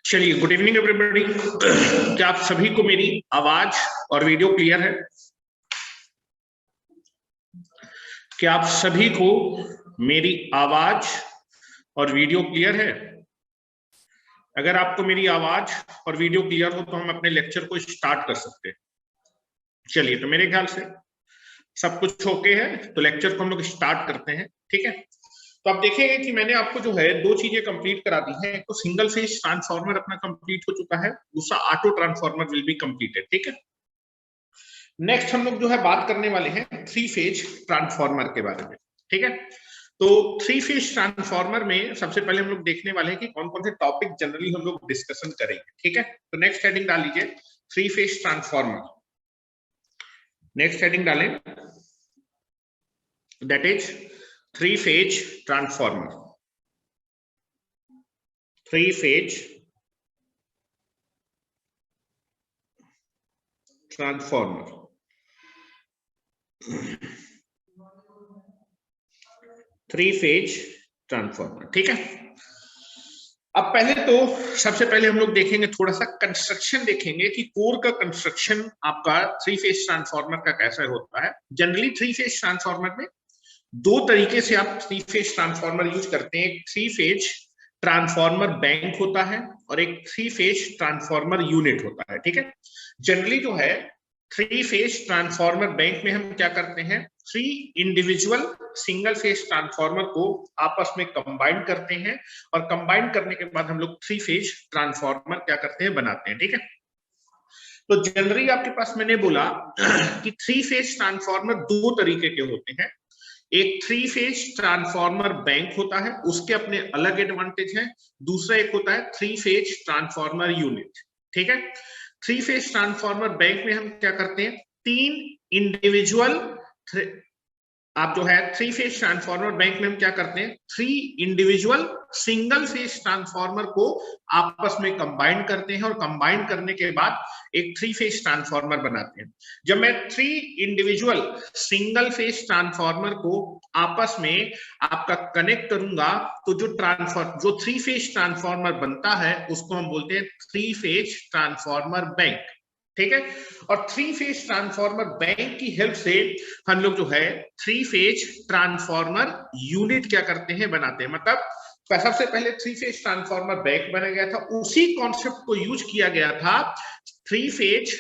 चलिए, good evening everybody. क्या आप सभी को मेरी आवाज और वीडियो क्लियर है? क्या आप सभी को मेरी आवाज और वीडियो क्लियर है? अगर आपको मेरी आवाज और वीडियो क्लियर हो तो हम अपने लेक्चर को स्टार्ट कर सकते हैं। चलिए, तो मेरे ख्याल से सब कुछ ओके है, तो लेक्चर को हम लोग स्टार्ट करते हैं। ठीक है, तो आप देखेंगे कि मैंने आपको जो है दो चीजें कंप्लीट करा दी हैं। एक तो सिंगल फेज ट्रांसफार्मर अपना कंप्लीट हो चुका है, दूसरा auto transformer will be completed. ठीक है, नेक्स्ट हम लोग जो है बात करने वाले हैं थ्री फेज ट्रांसफार्मर के बारे में। ठीक है, तो थ्री फेज ट्रांसफार्मर में सबसे पहले हम लोग देखने वाले हैं कि कौन कौन से टॉपिक जनरली हम लोग डिस्कशन करेंगे। ठीक है, तो नेक्स्ट हेडिंग डाल लीजिए three phase transformer. Next heading डालें, that is three phase transformer. Three phase transformer. Three phase transformer. ठीक है, अब पहले तो सबसे पहले हम लोग देखेंगे थोड़ा सा कंस्ट्रक्शन देखेंगे कि कोर का कंस्ट्रक्शन आपका थ्री फेज ट्रांसफार्मर का कैसा होता है। जनरली थ्री फेज ट्रांसफार्मर में दो तरीके से आप थ्री फेज ट्रांसफार्मर यूज करते हैं। एक थ्री फेज ट्रांसफार्मर बैंक होता है और एक थ्री फेज ट्रांसफार्मर यूनिट होता है। ठीक है, जनरली जो है थ्री फेज ट्रांसफार्मर बैंक में हम क्या करते हैं, three individual single phase transformer को आपस में कंबाइन करते हैं और कंबाइन करने के बाद हम लोग थ्री फेज ट्रांसफार्मर क्या करते हैं, बनाते हैं। ठीक है, तो जनरली आपके पास मैंने बोला कि थ्री फेज ट्रांसफार्मर दो तरीके के होते हैं। एक थ्री फेज ट्रांसफार्मर बैंक होता है, उसके अपने अलग एडवांटेज हैं। दूसरा एक होता है थ्री फेज ट्रांसफार्मर यूनिट। ठीक है, थ्री फेज ट्रांसफार्मर बैंक में हम क्या करते हैं, तीन इंडिविजुअल आप जो है थ्री फेज ट्रांसफार्मर बैंक में हम क्या करते हैं, three individual single phase transformer को आपस में कंबाइन करते हैं और कंबाइन करने के बाद एक थ्री फेज ट्रांसफार्मर बनाते हैं। जब मैं three individual single phase transformer को आपस में आपका कनेक्ट करूंगा तो जो थ्री फेज ट्रांसफार्मर बनता है उसको हम बोलते हैं थ्री फेज ट्रांसफार्मर बैंक। ठीक है, और थ्री फेज ट्रांसफार्मर बैंक की हेल्प से हम लोग जो है थ्री फेज ट्रांसफार्मर यूनिट क्या करते हैं, बनाते हैं। मतलब सबसे पहले थ्री फेज ट्रांसफार्मर बैंक बनाया गया था, उसी कॉन्सेप्ट को यूज किया गया था three phase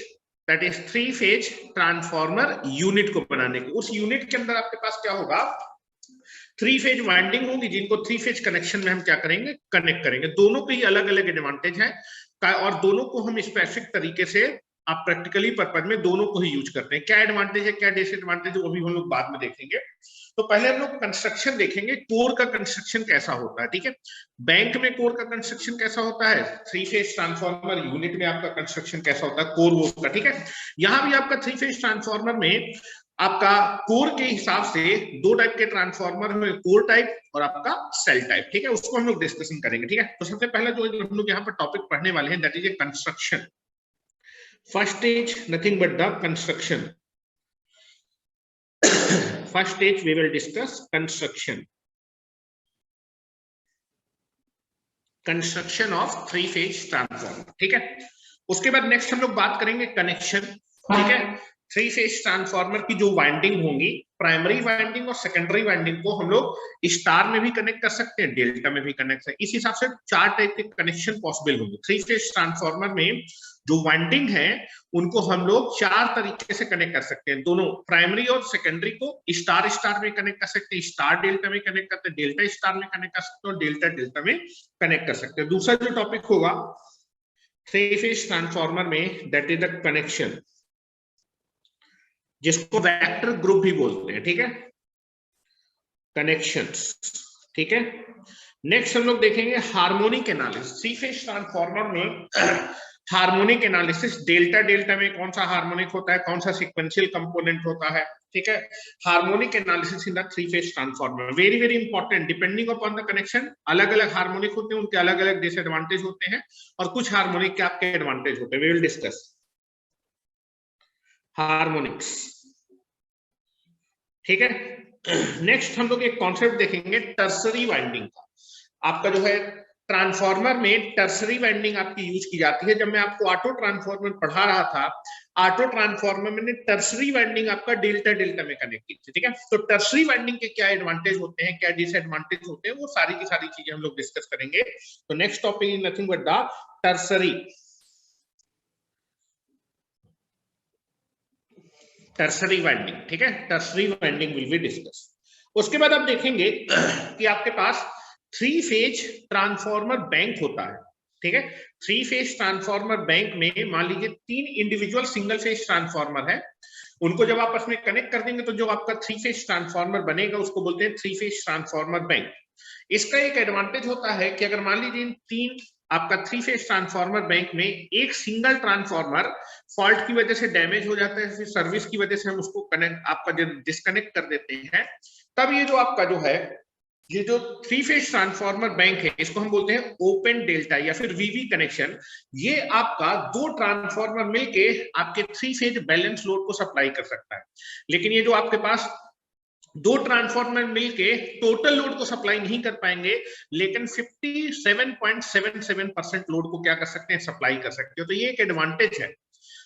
that is three phase transformer unit को बनाने के। उस यूनिट के अंदर आपके पास क्या होगा, थ्री फेज वाइंडिंग होगी जिनको थ्री फेज कनेक्शन में हम क्या करेंगे, कनेक्ट करेंगे। दोनों के ही अलग अलग एडवांटेज है और दोनों को हम स्पेसिफिक तरीके से आप प्रैक्टिकली पर्पज में दोनों को ही यूज करते हैं। क्या एडवांटेज है क्या डिसएडवांटेज है वो भी हम लोग बाद में देखेंगे। तो पहले हम लोग कंस्ट्रक्शन देखेंगे, कोर का कंस्ट्रक्शन कैसा होता है। ठीक है, बैंक में कोर का कंस्ट्रक्शन कैसा होता है, थ्री फेज ट्रांसफार्मर यूनिट में आपका कंस्ट्रक्शन कैसा होता है, कोर वो का। ठीक है, यहां भी आपका थ्री फेज ट्रांसफार्मर में आपका कोर के हिसाब से दो टाइप के ट्रांसफार्मर है, कोर टाइप और आपका सेल टाइप। ठीक है, उसको हम लोग डिस्कशन करेंगे। ठीक है, तो सबसे पहले जो हम लोग यहाँ पर टॉपिक पढ़ने वाले हैं that is a construction. First stage, nothing but the construction. First stage we will discuss construction. Construction of three phase transformer. ठीक है, उसके बाद नेक्स्ट हम लोग बात करेंगे कनेक्शन। ठीक है, थ्री फेज ट्रांसफार्मर की जो वाइंडिंग होंगी, प्राइमरी वाइंडिंग और सेकेंडरी वाइंडिंग को हम लोग स्टार में भी कनेक्ट कर सकते हैं, डेल्टा में भी कनेक्ट है। इस हिसाब से 4 टाइप के कनेक्शन पॉसिबल होंगे। थ्री फेज ट्रांसफार्मर में जो वाइंडिंग है उनको हम लोग 4 तरीके से कनेक्ट कर सकते हैं। दोनों प्राइमरी और सेकेंडरी को स्टार स्टार में कनेक्ट कर सकते हैं, स्टार डेल्टा में कनेक्ट करते हैं, डेल्टा स्टार में कनेक्ट कर सकते हैं और डेल्टा डेल्टा में कनेक्ट कर सकते हैं। दूसरा जो टॉपिक होगा थ्री फेज ट्रांसफार्मर में, दैट इज द कनेक्शन, जिसको वेक्टर ग्रुप भी बोलते हैं, ठीक है, कनेक्शंस, ठीक है। नेक्स्ट हम लोग देखेंगे harmonic analysis. Three phase transformer में हार्मोनिक एनालिसिस, डेल्टा डेल्टा में कौन सा हार्मोनिक होता है, कौन सा सीक्वेंशियल कंपोनेंट होता है, ठीक है। Harmonic analysis in the three phase transformer, very very important. Depending upon the connection अलग अलग हार्मोनिक होते हैं, उनके अलग अलग डिसएडवांटेज होते हैं और कुछ हार्मोनिक के आपके एडवांटेज होते हैं। वी विल डिस्कस हार्मोनिक्स, ठीक है। नेक्स्ट हम लोग एक कॉन्सेप्ट देखेंगे टर्सरी वाइंडिंग का। आपका जो है ट्रांसफार्मर में टर्सरी वाइंडिंग आपकी यूज की जाती है। जब मैं आपको ऑटो ट्रांसफार्मर पढ़ा रहा था, ऑटो ट्रांसफार्मर में टर्सरी वाइंडिंग आपका डेल्टा डेल्टा में कनेक्ट की थी, ठीक है। तो टर्सरी वाइंडिंग के क्या एडवांटेज होते हैं, क्या डिसएडवांटेज होते हैं, वो सारी की सारी चीजें हम लोग डिस्कस करेंगे। तो next topic is nothing but the tertiary winding, ठीक है। Tertiary winding will be discuss. उसके बाद आप देखेंगे कि आपके पास थ्री फेज ट्रांसफार्मर बैंक होता है, ठीक है। थ्री फेज ट्रांसफार्मर बैंक में मान लीजिए 3 इंडिविजुअल सिंगल फेज ट्रांसफार्मर है, उनको जब आपस में कनेक्ट कर देंगे तो जो आपका थ्री फेज ट्रांसफार्मर बनेगा उसको बोलते हैं थ्री फेज ट्रांसफार्मर बैंक। इसका एक एडवांटेज होता है कि अगर मान लीजिए इन 3 आपका थ्री फेज ट्रांसफार्मर बैंक में एक सिंगल ट्रांसफार्मर फॉल्ट की वजह से डैमेज हो जाता है, फिर सर्विस की वजह से हम उसको कनेक्ट आपका डिस्कनेक्ट कर देते हैं, तब ये जो आपका जो है ये जो थ्री फेज ट्रांसफार्मर बैंक है इसको हम बोलते हैं ओपन डेल्टा या फिर वीवी कनेक्शन। ये आपका 2 ट्रांसफार्मर मिलके आपके थ्री फेज बैलेंस लोड को सप्लाई कर सकता है। लेकिन ये जो आपके पास 2 ट्रांसफार्मर मिलके टोटल लोड को सप्लाई नहीं कर पाएंगे, लेकिन 57.77% लोड को क्या कर सकते हैं, सप्लाई कर सकते हो। तो ये एक एडवांटेज है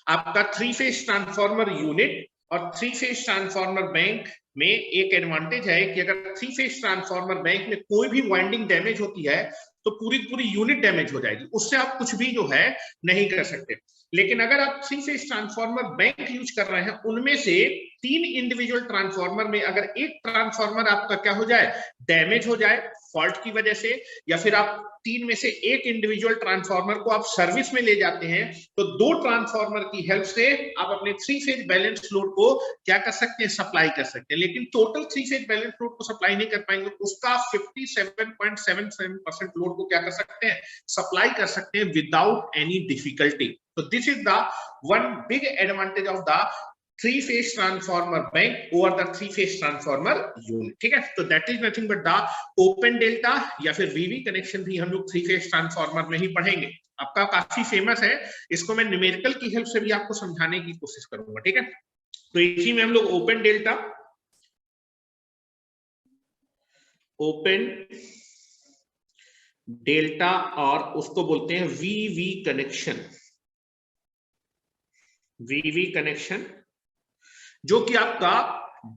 आपका थ्री फेज ट्रांसफार्मर यूनिट और थ्री फेज ट्रांसफार्मर बैंक में। एक एडवांटेज है कि अगर थ्री फेज ट्रांसफार्मर बैंक में कोई भी वाइंडिंग डैमेज होती है तो पूरी पूरी यूनिट डैमेज हो जाएगी, उससे आप कुछ भी जो है नहीं कर सकते। लेकिन अगर आप three phase transformer bank use कर रहे हैं, उनमें से 3 इंडिविजुअल ट्रांसफार्मर में अगर एक ट्रांसफार्मर आपका क्या हो जाए, डैमेज हो जाए फॉल्ट की वजह से, या फिर आप 3 में से एक इंडिविजुअल ट्रांसफार्मर को आप सर्विस में ले जाते हैं, तो 2 ट्रांसफार्मर की हेल्प से आप अपने थ्री फेज बैलेंस लोड को क्या कर सकते हैं, सप्लाई कर सकते हैं। लेकिन total three phase balance load को सप्लाई नहीं कर पाएंगे, उसका 57.77% लोड को क्या कर सकते हैं, सप्लाई कर सकते हैं without any difficulty. So this is the one big advantage of the three phase transformer bank over the three phase transformer unit, ठीक है। तो that is nothing but the open delta या फिर VV कनेक्शन भी हम लोग three phase transformer में ही पढ़ेंगे। आपका काफी फेमस है, इसको मैं न्यूमेरिकल की हेल्प से भी आपको समझाने की कोशिश करूंगा, ठीक है। तो इसी में हम लोग ओपन डेल्टा और उसको बोलते हैं VV कनेक्शन, वीवी कनेक्शन, जो कि आपका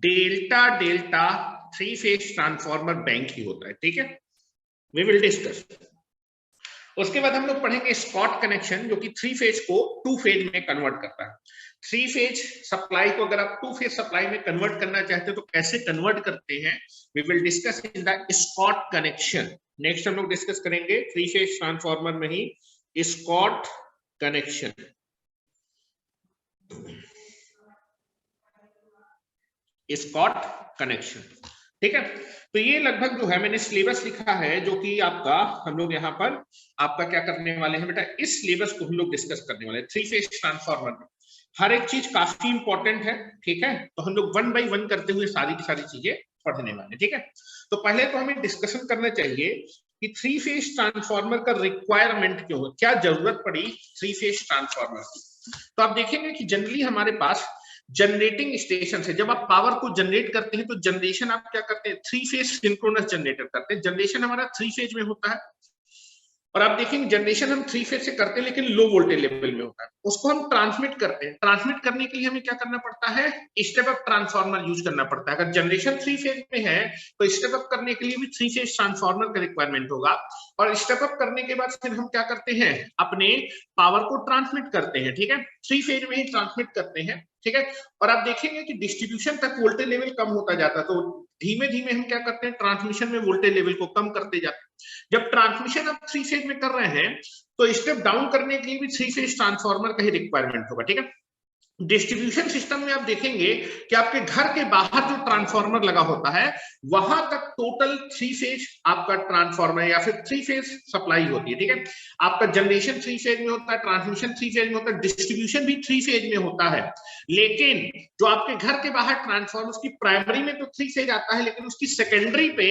delta delta three phase transformer bank ही होता है, ठीक है। We will discuss. उसके बाद हम लोग पढ़ेंगे स्कॉट कनेक्शन, जो कि थ्री फेज को टू फेज में कन्वर्ट करता है। थ्री फेज सप्लाई को अगर आप टू फेज सप्लाई में कन्वर्ट करना चाहते हो तो कैसे कन्वर्ट करते हैं, we will discuss in the Scott connection. Next हम लोग डिस्कस करेंगे थ्री फेज ट्रांसफार्मर में ही स्कॉट कनेक्शन, स्कॉट कनेक्शन, ठीक है। तो ये लगभग जो है मैंने सिलेबस लिखा है, जो कि आपका हम लोग यहाँ पर आपका क्या करने वाले हैं बेटा, इस सिलेबस को हम लोग डिस्कस करने वाले हैं। थ्री फेज ट्रांसफार्मर में हर एक चीज काफी इंपॉर्टेंट है, ठीक है। तो हम लोग 1 बाय 1 करते हुए सारी की सारी चीजें पढ़ने वाले, ठीक है। तो पहले तो हमें डिस्कशन करना चाहिए कि थ्री फेज ट्रांसफार्मर का रिक्वायरमेंट क्यों है, क्या जरूरत पड़ी थ्री फेज ट्रांसफार्मर की। तो आप देखेंगे कि जनरली हमारे पास जनरेटिंग स्टेशन से जब आप पावर को जनरेट करते हैं तो जनरेशन आप क्या करते हैं, थ्री फेज सिंक्रोनस जनरेटर करते हैं। जनरेशन हमारा थ्री फेज में होता है, और आप देखेंगे जनरेशन हम 3 फेज से करते हैं लेकिन लो वोल्टेज लेवल में होता है, उसको हम ट्रांसमिट करते हैं। ट्रांसमिट करने के लिए हमें क्या करना पड़ता है, स्टेप अप ट्रांसफार्मर यूज करना पड़ता है। अगर जनरेशन 3 फेज में है तो स्टेप अप करने के लिए भी 3 फेज ट्रांसफार्मर का रिक्वायरमेंट होगा, और स्टेप अप करने के बाद फिर हम क्या करते हैं, अपने पावर को ट्रांसमिट करते हैं। ठीक है, 3 फेज में ही ट्रांसमिट करते हैं। ठीक है, और आप देखेंगे कि डिस्ट्रीब्यूशन तक वोल्टेज लेवल कम होता जाता है, तो धीमे धीमे हम क्या करते हैं, ट्रांसमिशन में वोल्टेज लेवल को कम करते जाते हैं। जब ट्रांसमिशन आप 3 फेज में कर रहे हैं तो स्टेप डाउन करने के लिए भी 3 फेज ट्रांसफार्मर का ही रिक्वायरमेंट होगा। ठीक है, डिस्ट्रीब्यूशन सिस्टम में आप देखेंगे कि आपके घर के बाहर जो ट्रांसफार्मर लगा होता है वहां तक टोटल 3 फेज आपका ट्रांसफार्मर या फिर 3 फेज सप्लाई होती है। ठीक है, आपका जनरेशन 3 फेज में होता है, ट्रांसमिशन 3 फेज में होता है, डिस्ट्रीब्यूशन भी 3 फेज में होता है। लेकिन जो आपके घर के बाहर ट्रांसफार्मर, उसकी प्राइमरी में तो 3 फेज आता है, लेकिन उसकी सेकेंडरी पे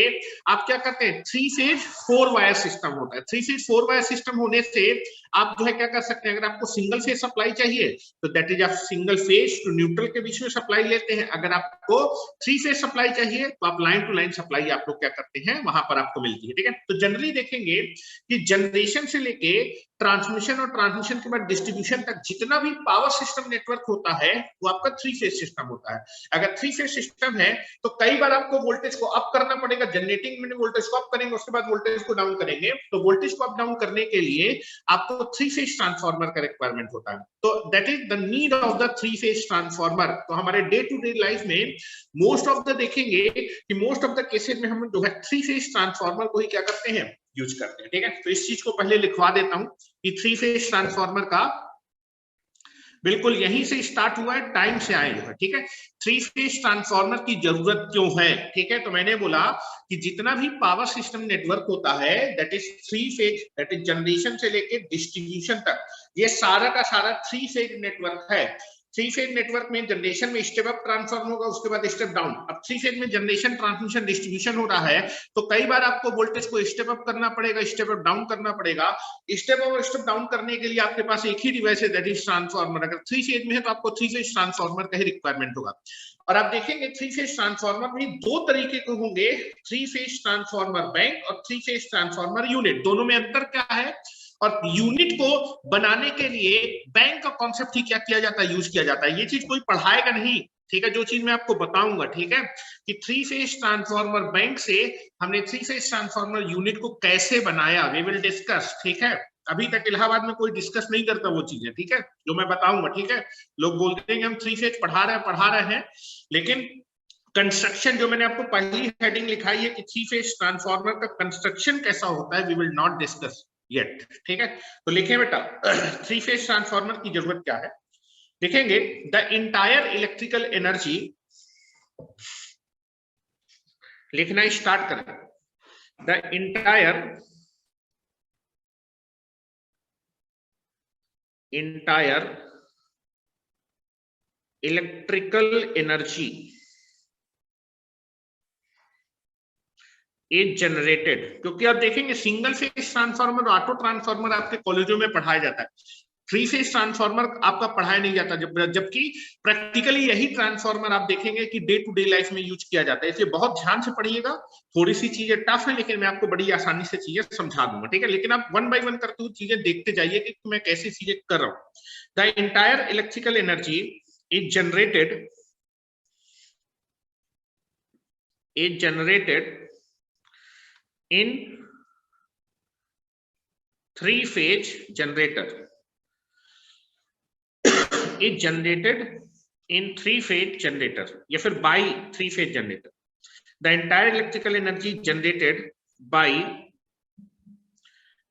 आप क्या करते हैं, 3 फेज 4 वायर सिस्टम होता है। 3 फेज 4 वायर सिस्टम होने से आप जो है क्या कर सकते हैं, अगर आपको सिंगल फेज सप्लाई चाहिए तो दैट इज आप सिंगल फेज टू न्यूट्रल के बीच में सप्लाई लेते हैं। अगर आपको 3 फेज सप्लाई चाहिए तो आप लाइन टू लाइन सप्लाई आप लोग क्या करते हैं, वहां पर आपको मिलती है। ठीक है, तो जनरली देखेंगे कि जनरेशन से लेके ट्रांसमिशन और ट्रांसमिशन के बाद डिस्ट्रीब्यूशन तक जितना भी पावर सिस्टम नेटवर्क होता है वो आपका 3 फेज सिस्टम होता है। अगर 3 फेज सिस्टम है तो कई बार आपको वोल्टेज को अप करना पड़ेगा, जनरेटिंग में वोल्टेज को अप करेंगे, उसके बाद वोल्टेज को डाउन करेंगे। तो वोल्टेज को अप डाउन करने के लिए आपको 3 फेज ट्रांसफार्मर का रिक्वायरमेंट होता है। तो that is the need of the 3 phase transformer. तो हमारे डे टू डे लाइफ में मोस्ट ऑफ द देखेंगे कि मोस्ट ऑफ द केसेस में हम जो है 3 फेज ट्रांसफार्मर को ही क्या करते हैं, यूज करते हैं। ठीक है, तो इस चीज को पहले लिखवा देता हूं कि 3 फेज ट्रांसफार्मर का बिल्कुल यहीं से स्टार्ट हुआ है, टाइम से आए जो है। ठीक है, 3 फेज ट्रांसफार्मर की जरूरत क्यों है। ठीक है, तो मैंने बोला कि जितना भी पावर सिस्टम नेटवर्क होता है that is 3 phase, that is generation से लेके डिस्ट्रीब्यूशन तक, ये सारा का सारा 3 फेज नेटवर्क है। 3 फेज नेटवर्क में जनरेशन में स्टेप अप ट्रांसफार्मर होगा, उसके बाद स्टेप डाउन। अब 3 फेज में जनरेशन ट्रांसमिशन डिस्ट्रीब्यूशन हो रहा है तो कई बार आपको वोल्टेज को स्टेप अप करना पड़ेगा, स्टेप अप डाउन करना पड़ेगा। स्टेप अप और स्टेप डाउन करने के लिए आपके पास एक ही डिवाइस है, दैट इज ट्रांसफार्मर। अगर 3 फेज में है तो आपको 3 फेज ट्रांसफार्मर का ही रिक्वायरमेंट होगा। और आप देखेंगे 3 फेज ट्रांसफार्मर में 2 तरीके के होंगे, 3 फेज ट्रांसफार्मर बैंक और 3 फेज ट्रांसफार्मर यूनिट। दोनों में अंतर क्या है, और यूनिट को बनाने के लिए बैंक का कॉन्सेप्ट ही क्या किया जाता है, यूज किया जाता है। ये चीज कोई पढ़ाएगा नहीं। ठीक है, जो चीज मैं आपको बताऊंगा, ठीक है, कि 3 फेज ट्रांसफार्मर बैंक से हमने 3 फेज ट्रांसफार्मर यूनिट को कैसे बनाया, वी विल डिस्कस। ठीक है, अभी तक इलाहाबाद में कोई डिस्कस नहीं करता वो चीजें। ठीक है, जो मैं बताऊंगा। ठीक है, लोग बोलते हैं कि हम 3 फेज पढ़ा रहे हैं, लेकिन कंस्ट्रक्शन जो मैंने आपको पहली हेडिंग लिखाई है कि 3 फेज ट्रांसफार्मर का कंस्ट्रक्शन कैसा होता है, we will not discuss yet. ठीक है, तो लिखे बेटा 3 फेज ट्रांसफार्मर की जरूरत क्या है, देखेंगे द इंटायर इलेक्ट्रिकल एनर्जी, लिखना स्टार्ट करें, the entire electrical energy is generated. क्योंकि आप देखेंगे single phase transformer, auto transformer आपके कॉलेजों में पढ़ाया जाता है, 3 फेज ट्रांसफार्मर आपका पढ़ाया नहीं जाता, जबकि प्रैक्टिकली यही ट्रांसफार्मर आप देखेंगे कि डे टू डे लाइफ में यूज किया जाता है। इसलिए बहुत ध्यान से पढ़िएगा, थोड़ी सी चीजें टफ है लेकिन मैं आपको बड़ी आसानी से चीजें समझा दूंगा। ठीक है, लेकिन आप 1 बाय 1 करते हुए चीजें देखते जाइए कि मैं कैसी चीजें कर रहा हूं। The entire electrical energy is generated in 3 phase generator, is generated in 3 phase generator या फिर by 3 phase generator. The entire electrical energy generated by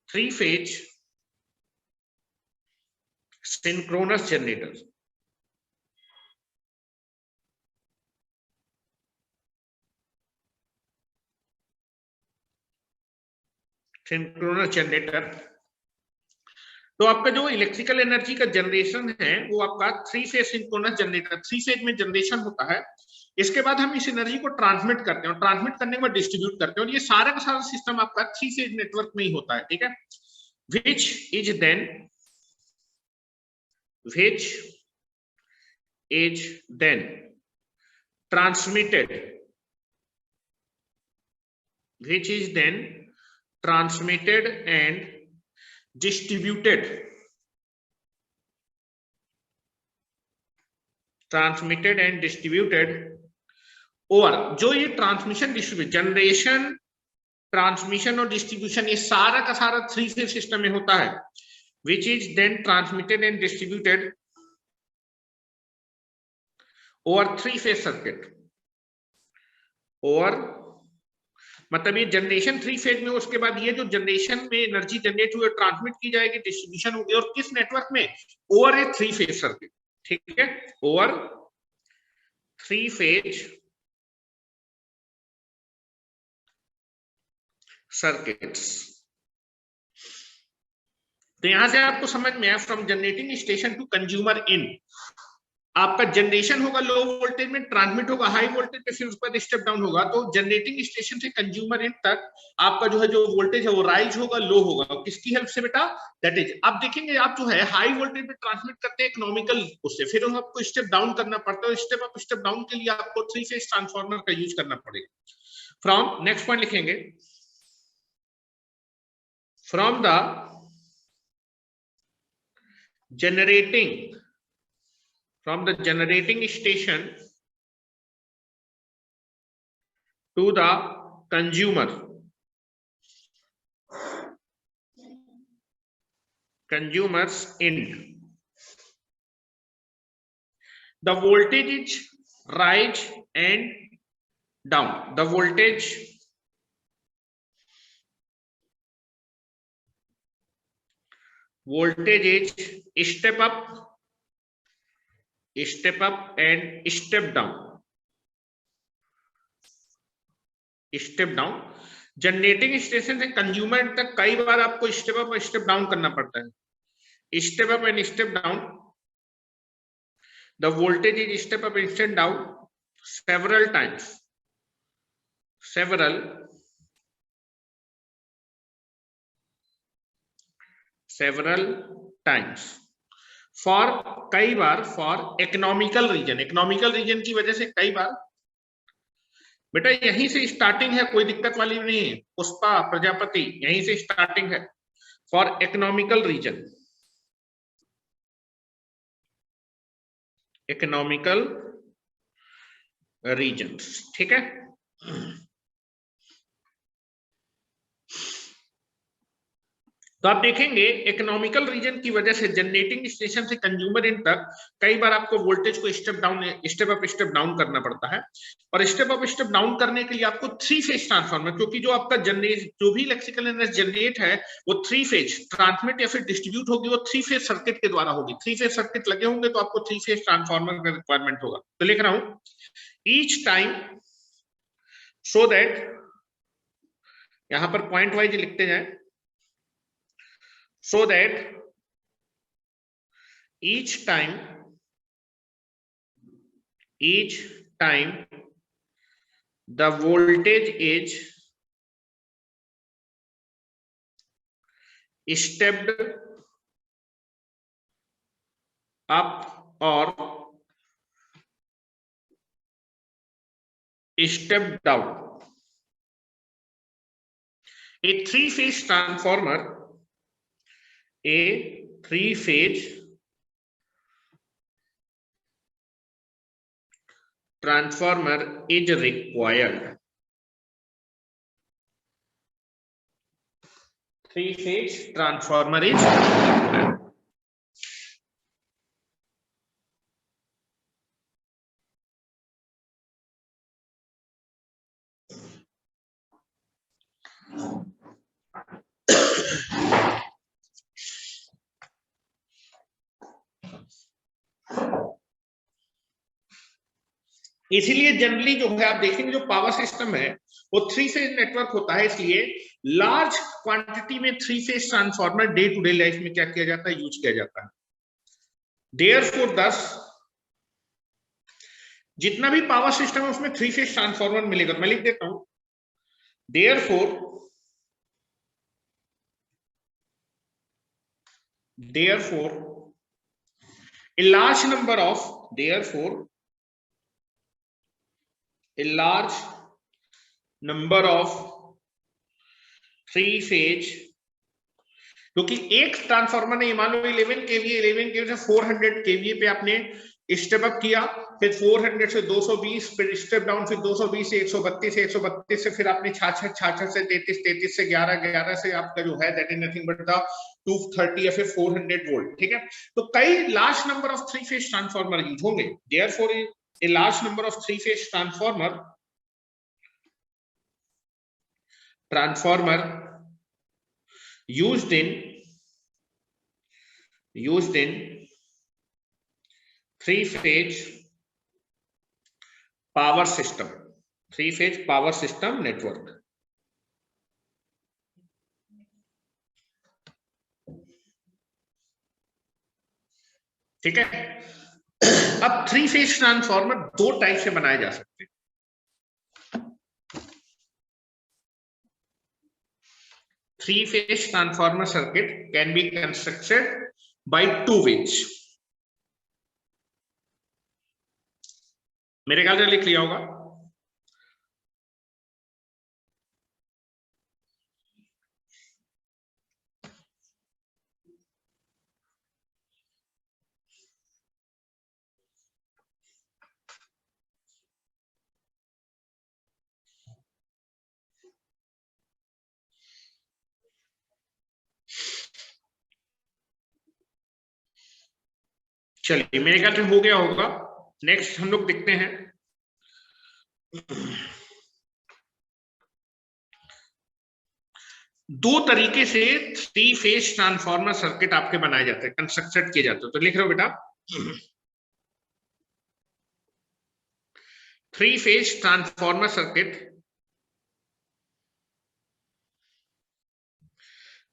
3 phase synchronous generator. Synchronous generator, तो आपका जो इलेक्ट्रिकल एनर्जी का जनरेशन है वो आपका 3 phase synchronous generator, 3 phase में जनरेशन होता है। इसके बाद हम इस एनर्जी को ट्रांसमिट करते हैं और ट्रांसमिट करने के बाद डिस्ट्रीब्यूट करते हैं, और ये सारा का सारा सिस्टम आपका 3 फेज नेटवर्क में ही होता है। ठीक है, which is then transmitted, which is then transmitted and distributed, transmitted and distributed over, जो ये ट्रांसमिशन डिस्ट्रीब्यूशन, जनरेशन, ट्रांसमिशन और डिस्ट्रीब्यूशन, ये सारा का सारा 3 फेज सिस्टम में होता है, which is then transmitted and distributed over 3 phase circuit, over मतलब ये जनरेशन 3 फेज में, उसके बाद ये जो जनरेशन में एनर्जी जनरेट हुई ट्रांसमिट की जाएगी, डिस्ट्रीब्यूशन होगी, और किस नेटवर्क में, ओवर ए 3 फेज सर्किट, ठीक है, ओवर 3 फेज सर्किट्स। तो यहां से आपको समझ में आया, from generating station to consumer end, आपका जनरेशन होगा लो वोल्टेज में, ट्रांसमिट होगा हाई वोल्टेज पे, फिर उसके बाद स्टेप डाउन होगा। तो जनरेटिंग स्टेशन से कंज्यूमर इन तक आपका जो है जो वोल्टेज है वो राइज होगा, लो होगा, किसकी हेल्प से बेटा, दैट इज, आप देखेंगे आप जो है हाई वोल्टेज पे ट्रांसमिट करते हैं इकोनॉमिकल उससे, फिर आपको स्टेप डाउन करना पड़ता है, स्टेप अप स्टेप डाउन के लिए आपको 3 फेज ट्रांसफार्मर का यूज करना पड़ेगा। फ्रॉम, नेक्स्ट पॉइंट लिखेंगे, from the generating, from the generating station to the consumer's end, the voltage is rise and down, the voltage is step up and step down, generating station से consumer तक कई बार आपको step up और step down करना पड़ता है, step up and step down, the voltage is step up and step down several times for, कई बार, for economical reason की वजह से कई बार, बेटा यहीं से स्टार्टिंग है, कोई दिक्कत वाली नहीं है, पुष्पा प्रजापति यहीं से स्टार्टिंग है, फॉर इकोनॉमिकल रीजन्स, ठीक है। तो आप देखेंगे इकोनॉमिकल रीजन की वजह से जनरेटिंग स्टेशन से कंज्यूमर इन तक कई बार आपको वोल्टेज को स्टेप अप स्टेप डाउन करना पड़ता है, और स्टेप अप स्टेप डाउन करने के लिए आपको 3 फेज ट्रांसफार्मर, क्योंकि जो आपका जो भी इलेक्ट्रिकल एनर्जी जनरेट है वो 3 फेज ट्रांसमिट या फिर डिस्ट्रीब्यूट होगी, वो 3 फेज सर्किट के द्वारा होगी। 3 फेज सर्किट लगे होंगे तो आपको 3 फेज ट्रांसफार्मर का रिक्वायरमेंट होगा। तो लिख रहा हूं, ईच टाइम, सो दैट, यहां पर पॉइंट वाइज लिखते जाए, so that each time the voltage is stepped up or stepped down. A 3-phase transformer, a 3-phase transformer is required. 3-phase transformer is required. इसीलिए जनरली जो है आप देखेंगे जो पावर सिस्टम है वो 3 फेज नेटवर्क होता है, इसलिए लार्ज क्वांटिटी में 3 phase transformer day to day life में क्या किया जाता है, यूज किया जाता है। देयरफॉर दस जितना भी पावर सिस्टम है उसमें 3 फेज ट्रांसफार्मर मिलेगा। मैं लिख देता हूं, therefore a large number of 3 phase क्योंकि एक ट्रांसफार्मर ने मान लो 11 केवीए से 400 केवीए पे आपने स्टेप अप किया, फिर 400 से 220, फिर स्टेप डाउन, फिर 220 से 132 से 132 से फिर आपने 66 से 33 से 11 से आपका जो है that is nothing but the 230 या फिर 400 वोल्ट। ठीक है, तो कई large number of three phase transformer use होंगे, therefore a large number of three phase transformer used in three phase power system network। ठीक है, अब थ्री फेज ट्रांसफार्मर दो टाइप से बनाए जा सकते हैं। Three phase transformer circuit can be constructed by two ways। मेरे ख्याल से लिख लिया होगा। चलिए मेरे ख्याल से हो गया होगा। नेक्स्ट हम लोग देखते हैं दो तरीके से थ्री फेज ट्रांसफार्मर सर्किट आपके बनाए जाते हैं, कंस्ट्रक्टेड किए जाते हैं। तो लिख रहे हो बेटा, three phase transformer circuit,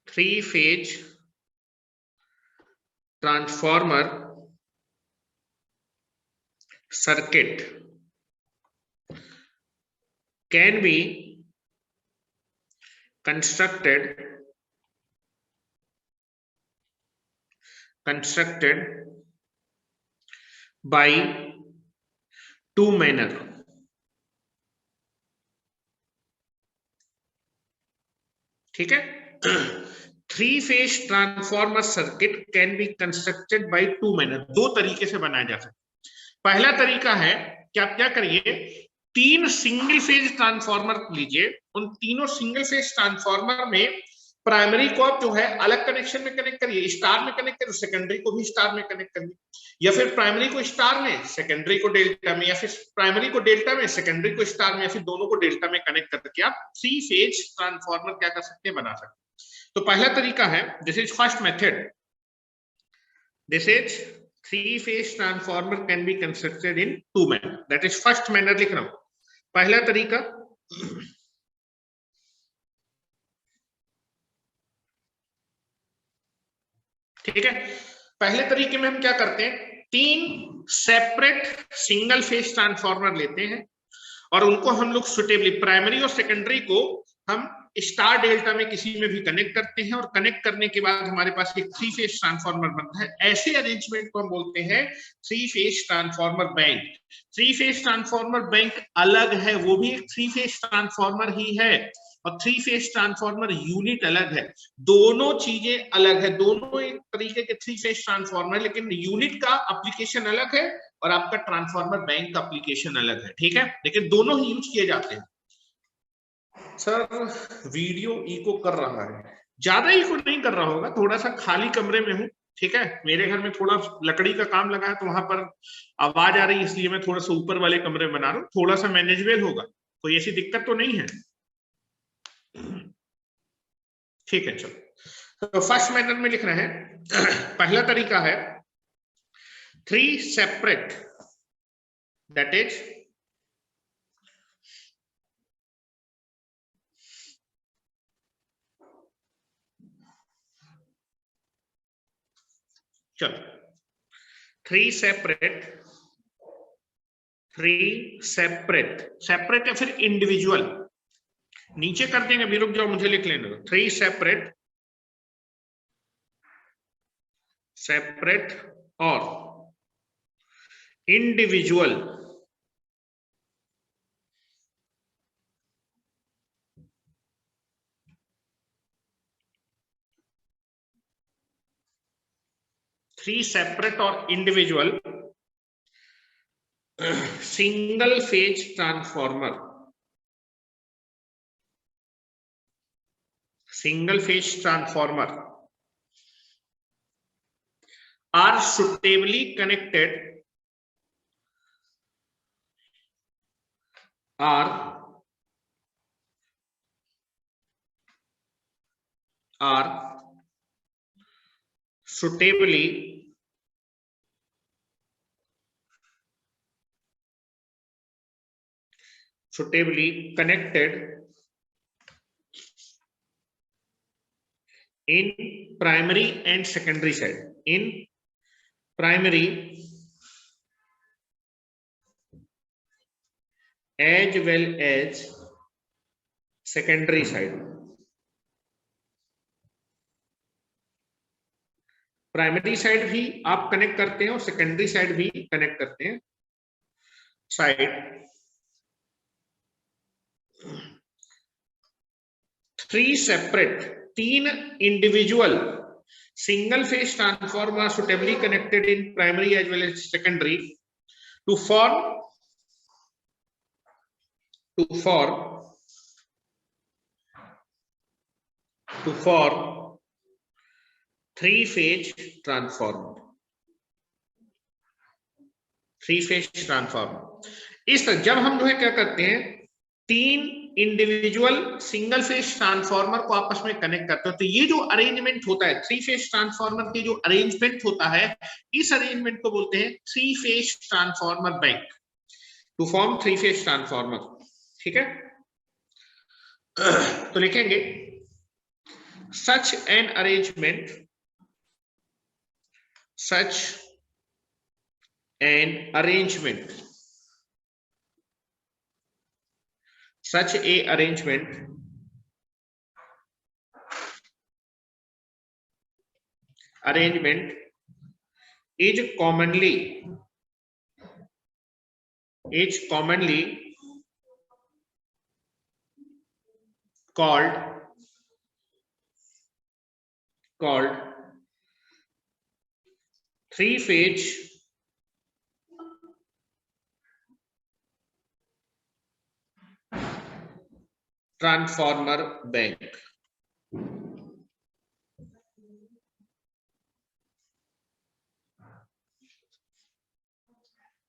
three phase transformer circuit can be constructed by two manner। ठीक है, three phase transformer circuit can be constructed by two manner, दो तरीके से बनाया जा सकता है। पहला तरीका है कि आप क्या करिए, तीन सिंगल फेज ट्रांसफार्मर लीजिए, उन तीनों सिंगल फेज ट्रांसफार्मर में प्राइमरी को आप जो है अलग कनेक्शन में कनेक्ट करिए, स्टार में कनेक्ट करिए, सेकेंडरी को भी स्टार में कनेक्ट करिए, या फिर प्राइमरी को स्टार में, सेकेंडरी को डेल्टा में, या फिर प्राइमरी को डेल्टा में, सेकेंडरी को स्टार में, या फिर दोनों को डेल्टा में कनेक्ट करके आप थ्री फेज ट्रांसफार्मर क्या कर सकते हैं, बना सकते हैं। तो पहला तरीका है, this is first method, this is three phase transformer can be constructed in two manner, that is first manner लिख रहा हूं, पहला तरीका। ठीक है, पहले तरीके में हम क्या करते हैं, तीन सेपरेट सिंगल फेज ट्रांसफार्मर लेते हैं और उनको हम लोग सुटेबली प्राइमरी और सेकेंडरी को हम स्टार डेल्टा में किसी में भी कनेक्ट करते हैं, और कनेक्ट करने के बाद हमारे पास एक थ्री फेज ट्रांसफार्मर बनता है। ऐसे अरेंजमेंट को हम बोलते हैं three phase transformer bank. Three phase transformer bank अलग है, वो भी एक थ्री फेज ट्रांसफार्मर ही है, और थ्री फेज ट्रांसफार्मर यूनिट अलग है। दोनों चीजें अलग है, दोनों एक तरीके के थ्री फेज ट्रांसफार्मर, लेकिन यूनिट का एप्लीकेशन अलग है और आपका ट्रांसफार्मर बैंक का एप्लीकेशन अलग है। ठीक है, लेकिन दोनों ही यूज किए जाते हैं। सर वीडियो इको कर रहा है, ज्यादा इको नहीं कर रहा होगा, थोड़ा सा खाली कमरे में हूँ। ठीक है, मेरे घर में थोड़ा लकड़ी का काम लगा है तो वहां पर आवाज आ रही है, इसलिए मैं थोड़ा सा ऊपर वाले कमरे में बना रहा हूँ, थोड़ा सा मैनेजेबल होगा, कोई ऐसी दिक्कत तो नहीं है। ठीक है, चलो तो फर्स्ट मैनर में लिख रहे हैं। पहला तरीका है थ्री सेपरेट, दैट इज चलो थ्री सेपरेट या फिर इंडिविजुअल, नीचे कर देंगे, अभी रुक जाओ मुझे लिख लेने दो। थ्री सेपरेट और individual 3 separate or individual single phase transformer are suitably connected suitably connected in primary and secondary side, in primary as well as secondary side. Primary side भी आप कनेक्ट करते हैं और सेकेंडरी साइड भी connect करते हैं. Side 3 separate, 3 individual single phase transformer suitably connected in primary as well as secondary to form 3 phase transformer. 3 phase transformer. इस तरह जब हम जो है क्या करते हैं, 3 इंडिविजुअल सिंगल फेज ट्रांसफार्मर को आपस में कनेक्ट करते हैं, तो ये जो अरेंजमेंट होता है 3 फेज ट्रांसफार्मर की जो अरेंजमेंट होता है, इस अरेंजमेंट को बोलते हैं 3 phase transformer bank, to form 3 phase transformer. ठीक है, तो लिखेंगे such an arrangement is commonly called three phase transformer bank.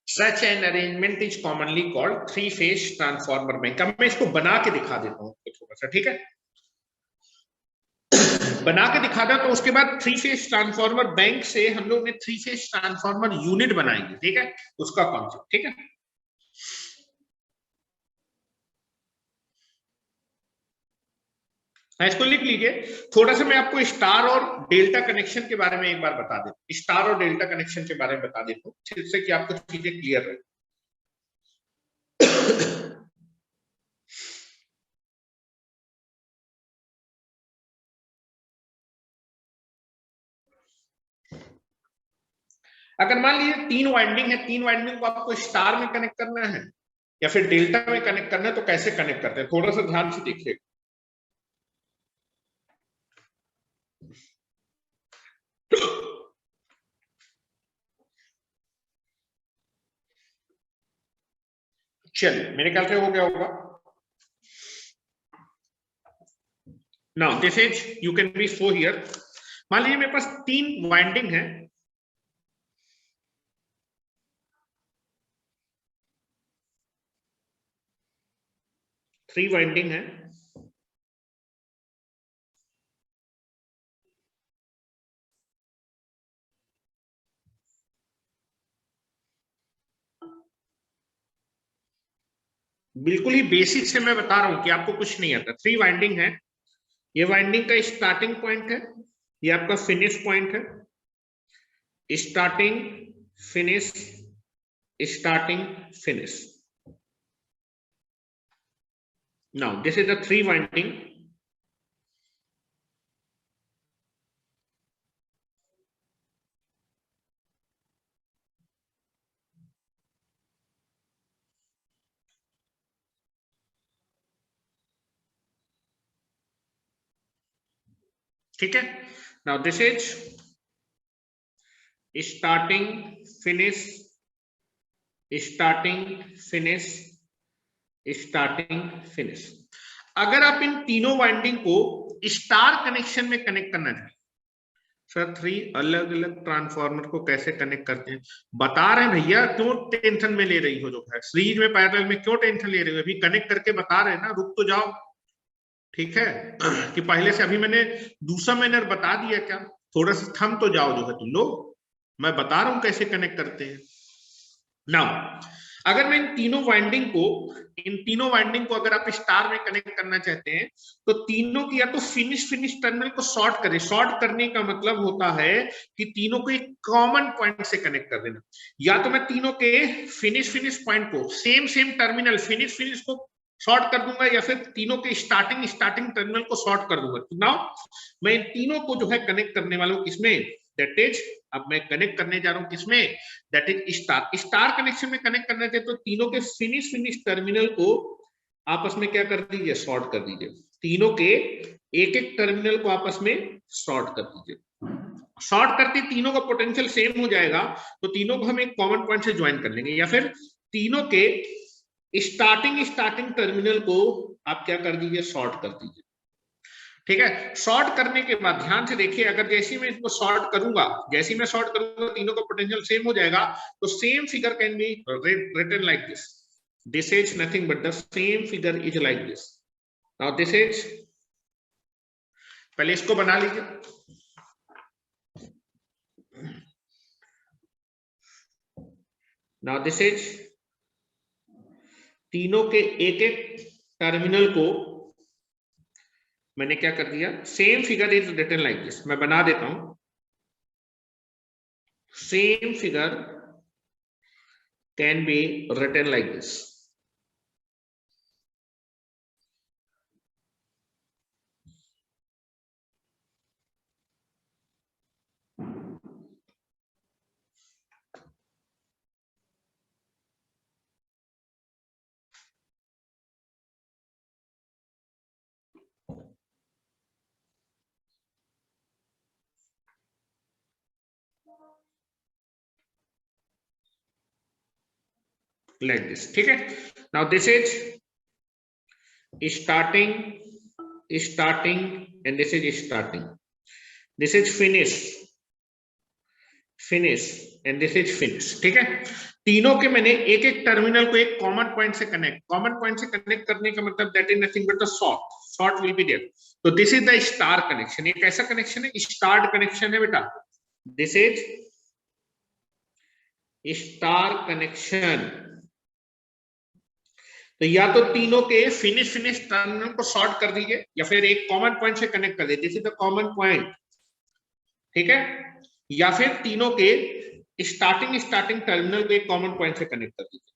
Such an arrangement is commonly called 3 phase transformer bank. अब मैं इसको बना के दिखा देता हूं थोड़ा सा. ठीक है, बना के दिखा था, तो उसके बाद 3 फेज ट्रांसफार्मर बैंक से हम लोग ने 3 फेज ट्रांसफार्मर यूनिट बनाएंगे. ठीक है, उसका कॉन्सेप्ट. ठीक है, इसको लिख लीजिए. थोड़ा सा मैं आपको स्टार और डेल्टा कनेक्शन के बारे में एक बार बता देता हूं. स्टार और डेल्टा कनेक्शन के बारे में बता देता हूं, जिससे कि आपको चीजें क्लियर रहे. अगर मान लीजिए 3 वाइंडिंग है, 3 वाइंडिंग को आपको स्टार में कनेक्ट करना है या फिर डेल्टा में कनेक्ट करना है, तो कैसे कनेक्ट करते हैं, थोड़ा सा ध्यान से देखिए. चलिए, मेरे ख्याल से हो गया होगा. Now this is, you can be so here. मान लीजिए मेरे पास 3 वाइंडिंग है. 3 वाइंडिंग है. बिल्कुल ही बेसिक से मैं बता रहा हूं कि आपको कुछ नहीं आता. 3 वाइंडिंग है. ये वाइंडिंग का स्टार्टिंग पॉइंट है, ये आपका फिनिश पॉइंट है. Starting finish, starting finish. Now this is the 3 winding. ठीक है, now this is starting finish, starting finish, starting finish. अगर आप इन तीनों वाइंडिंग को स्टार कनेक्शन में कनेक्ट करना चाहें, सर 3 अलग अलग ट्रांसफार्मर को कैसे कनेक्ट करते हैं बता रहे हैं भैया, क्यों टेंशन में ले रही हो? जो है सीरीज में पैरेलल में क्यों टेंशन ले रही हो? अभी कनेक्ट करके बता रहे हैं ना, रुक तो जाओ। ठीक है कि पहले से अभी मैंने दूसरा मैंने बता दिया क्या? थोड़ा सा थम तो जाओ जो है तुम लोग, मैं बता रहा हूं कैसे कनेक्ट करते हैं। नाउ अगर मैं इन तीनों वाइंडिंग को अगर आप स्टार में कनेक्ट करना चाहते हैं तो तीनों की या तो फिनिश टर्मिनल को शॉर्ट करें। शॉर्ट करने का मतलब होता है कि तीनों को एक कॉमन पॉइंट से कनेक्ट कर देना। या तो मैं तीनों के फिनिश पॉइंट को सेम टर्मिनल फिनिश को शॉर्ट कर दूंगा, या फिर तीनों के स्टार्टिंग टर्मिनल को शॉर्ट कर दूंगा। तो नाउ मैं इन तीनों को जो है कनेक्ट करने वाला हूं किसमें? दैट इज, अब मैं कनेक्ट करने जा रहा हूं किसमें? दैट इज स्टार कनेक्शन में कनेक्ट करना चाहिए तो तीनों के फिनिश टर्मिनल को आपस में क्या कर दीजिए? शॉर्ट कर दीजिए। तीनों के एक एक टर्मिनल को आपस में शॉर्ट कर दीजिए। शॉर्ट करते तीनों का पोटेंशियल सेम हो जाएगा, तो तीनों को हम एक कॉमन पॉइंट से ज्वाइन कर लेंगे। या फिर तीनों के स्टार्टिंग टर्मिनल को आप क्या कर दीजिए? शॉर्ट कर दीजिए। ठीक है, शॉर्ट करने के बाद ध्यान से देखिए, अगर जैसे मैं इसको शॉर्ट करूंगा, जैसे मैं शॉर्ट करूंगा तीनों का पोटेंशियल सेम हो जाएगा, तो same figure can be written like this. This is nothing but the same figure is like this. Now this is, पहले इसको बना लीजिए। नाउ दिस इज, तीनों के एक एक टर्मिनल को मैंने क्या कर दिया? Same figure is written like this. मैं बना देता हूं। Same figure can be written like this. like this. ठीक है, now this is starting and this is starting, this is finish and this is finish। ठीक है, तीनों के मैंने एक एक टर्मिनल को एक कॉमन पॉइंट से कनेक्ट करने का मतलब that is nothing but the short will be there. तो this is the star connection. एक ऐसा कनेक्शन है, स्टार्ट कनेक्शन है बेटा। This is star connection. तो या तो तीनों के फिनिश टर्मिनल को शॉर्ट कर दीजिए, या फिर एक कॉमन पॉइंट से कनेक्ट कर दीजिए, this is the common point. ठीक है, या फिर तीनों के स्टार्टिंग टर्मिनल को एक कॉमन पॉइंट से कनेक्ट कर दीजिए।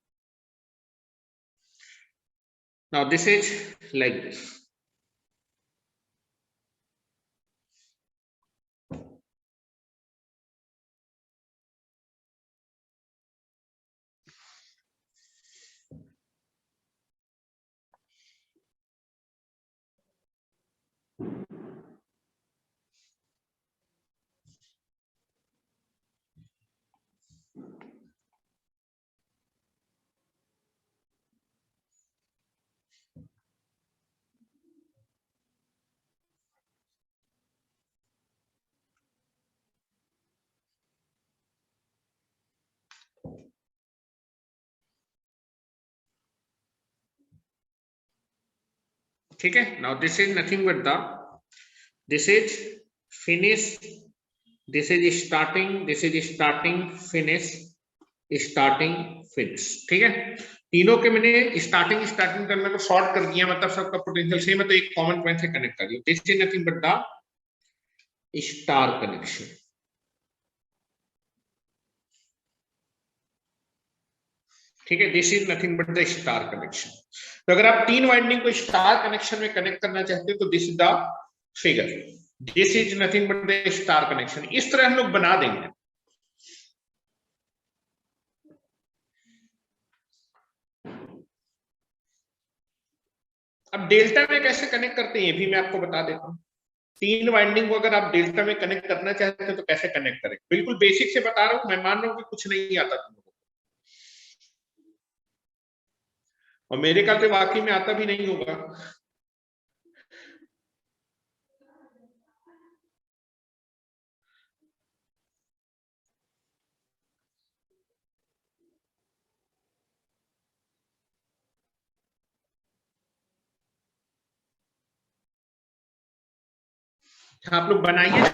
Now this is like this. ठीक है, now this is nothing but the, this is finish, this is starting finish, starting finish. ठीक है, तीनों के मैंने स्टार्टिंग टर्मिनल को शॉर्ट कर दिया, मतलब सबका पोटेंशियल सेम है, तो एक कॉमन पॉइंट से कनेक्ट कर दिया। This is nothing but the star connection. ठीक है, this is nothing but the star connection. तो अगर आप तीन वाइंडिंग को स्टार कनेक्शन में कनेक्ट करना चाहते हो तो this is the figure. This is nothing but the star connection. इस तरह हम लोग बना देंगे। अब डेल्टा में कैसे कनेक्ट करते हैं ये भी मैं आपको बता देता हूं। तीन वाइंडिंग को अगर आप डेल्टा में कनेक्ट करना चाहते हैं तो कैसे कनेक्ट करें, बिल्कुल बेसिक से बता रहा हूं, मैं मान रहा हूं कि कुछ नहीं आता तुम लोगों को, और मेरे ख्याल से वाकई में आता भी नहीं होगा। आप लोग बनाइए।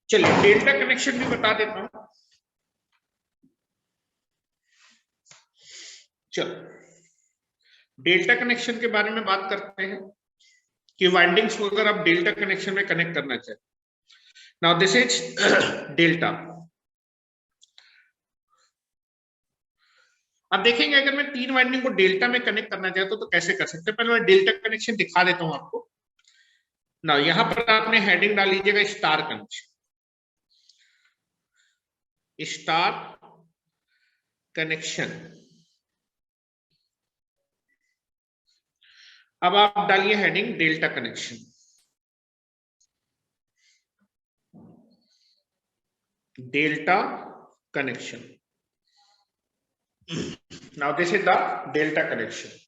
चलिए डेल्टा कनेक्शन भी बता देता हूं। चलो डेल्टा कनेक्शन के बारे में बात करते हैं कि वाइंडिंग्स को अगर आप डेल्टा कनेक्शन में कनेक्ट करना चाहते, नाउ दिस इज डेल्टा। अब देखेंगे अगर मैं तीन वाइंडिंग को डेल्टा में कनेक्ट करना चाहता हूं तो कैसे कर सकते हैं। पहले मैं डेल्टा कनेक्शन दिखा देता हूं आपको। ना यहां पर आपने हेडिंग डाल लीजिएगा स्टार कनेक्शन, स्टार कनेक्शन। अब आप डालिए heading delta connection, delta connection. Now this is the delta connection.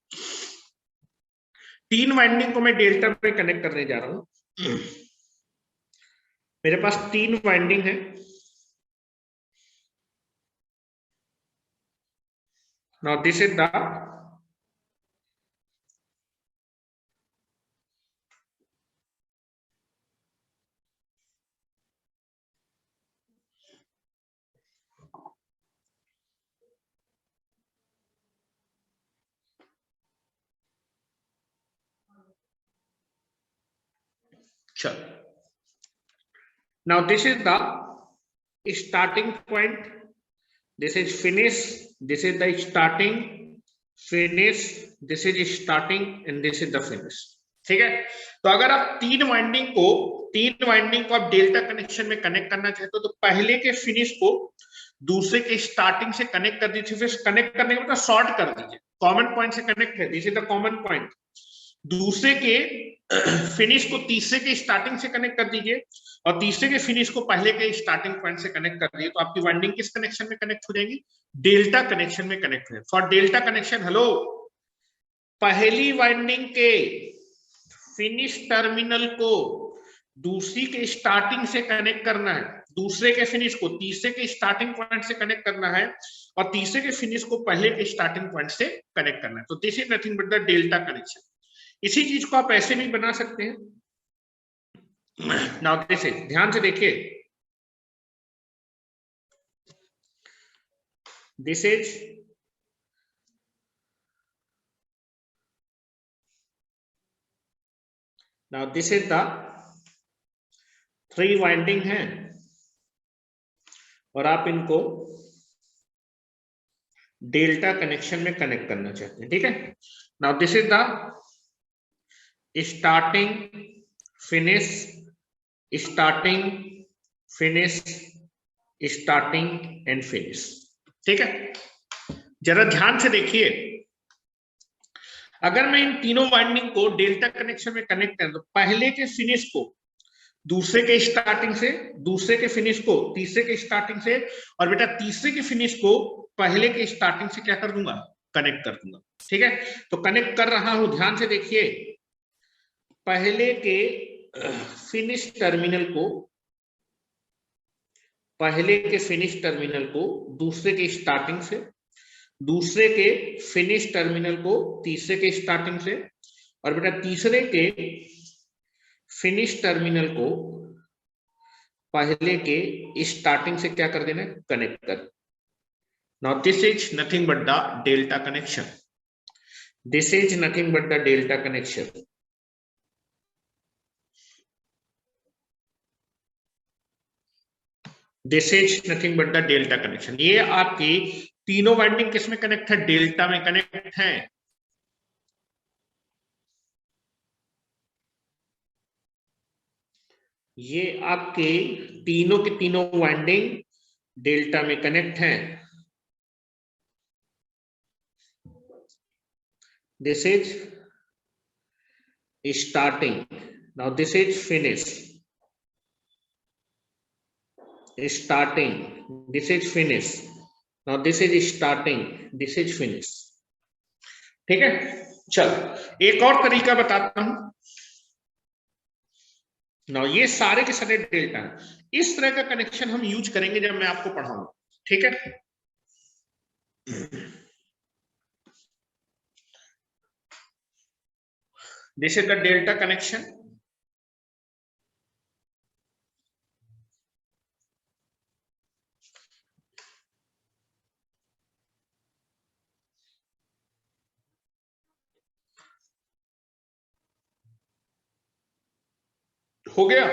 तीन वाइंडिंग को मैं डेल्टा में कनेक्ट करने जा रहा हूं। मेरे पास तीन वाइंडिंग है। नाउ दिस इज द चलो, now this is the starting point, this is finish, this is the starting, finish, this is starting and this is the finish। ठीक है, तो अगर आप तीन वाइंडिंग को आप डेल्टा कनेक्शन में कनेक्ट करना चाहते हो तो पहले के फिनिश को दूसरे के स्टार्टिंग से कनेक्ट कर दीजिए। फिर कनेक्ट करने के बाद शॉर्ट कर दीजिए, कॉमन पॉइंट से कनेक्ट है, this is the common point. दूसरे के फिनिश को तीसरे के स्टार्टिंग से कनेक्ट कर दीजिए और तीसरे के फिनिश को पहले के स्टार्टिंग पॉइंट से कनेक्ट कर दीजिए, तो आपकी वाइंडिंग किस कनेक्शन में कनेक्ट हो जाएगी, डेल्टा कनेक्शन में कनेक्ट हो जाएगी। फॉर डेल्टा कनेक्शन, हेलो, पहली वाइंडिंग के फिनिश टर्मिनल को दूसरी के स्टार्टिंग से कनेक्ट करना है, दूसरे के फिनिश को तीसरे के स्टार्टिंग पॉइंट से कनेक्ट करना है और तीसरे के फिनिश को पहले के स्टार्टिंग पॉइंट से कनेक्ट करना है। तो this is nothing but the delta connection. इसी चीज को आप ऐसे भी बना सकते हैं। नाउ दिस इज, ध्यान से देखिए, this is now this is the three winding है और आप इनको डेल्टा कनेक्शन में कनेक्ट करना चाहते हैं। ठीक है, now this is the starting, finish, starting, finish, starting and finish. ठीक है, जरा ध्यान से देखिए, अगर मैं इन तीनों वाइंडिंग को डेल्टा कनेक्शन में कनेक्ट करूं तो पहले के फिनिश को दूसरे के स्टार्टिंग से, दूसरे के फिनिश को तीसरे के स्टार्टिंग से, और बेटा तीसरे के फिनिश को पहले के स्टार्टिंग से क्या कर दूंगा, कनेक्ट कर दूंगा। ठीक है, तो कनेक्ट कर रहा हूं, ध्यान से देखिए, पहले के फिनिश टर्मिनल को पहले के फिनिश टर्मिनल को दूसरे के स्टार्टिंग से, दूसरे के फिनिश टर्मिनल को तीसरे के स्टार्टिंग से, और बेटा तीसरे के फिनिश टर्मिनल को पहले के स्टार्टिंग से क्या कर देना, कनेक्ट कर। Now this is nothing but the delta connection. This is nothing but the delta connection. This is nothing but the delta connection. ये आपकी तीनों वाइंडिंग किस में कनेक्ट है, डेल्टा में कनेक्ट है। ये आपके तीनों के तीनों वाइंडिंग डेल्टा में कनेक्ट हैं। This is starting, now this is finish. Starting, this is finish, now this is starting, this is finish. ठीक है, चलो एक और तरीका बताता हूं। नाउ ये सारे के सारे डेल्टा है। इस तरह का कनेक्शन हम यूज करेंगे जब मैं आपको पढ़ाऊंगा। ठीक है, this is the delta connection. हो गया।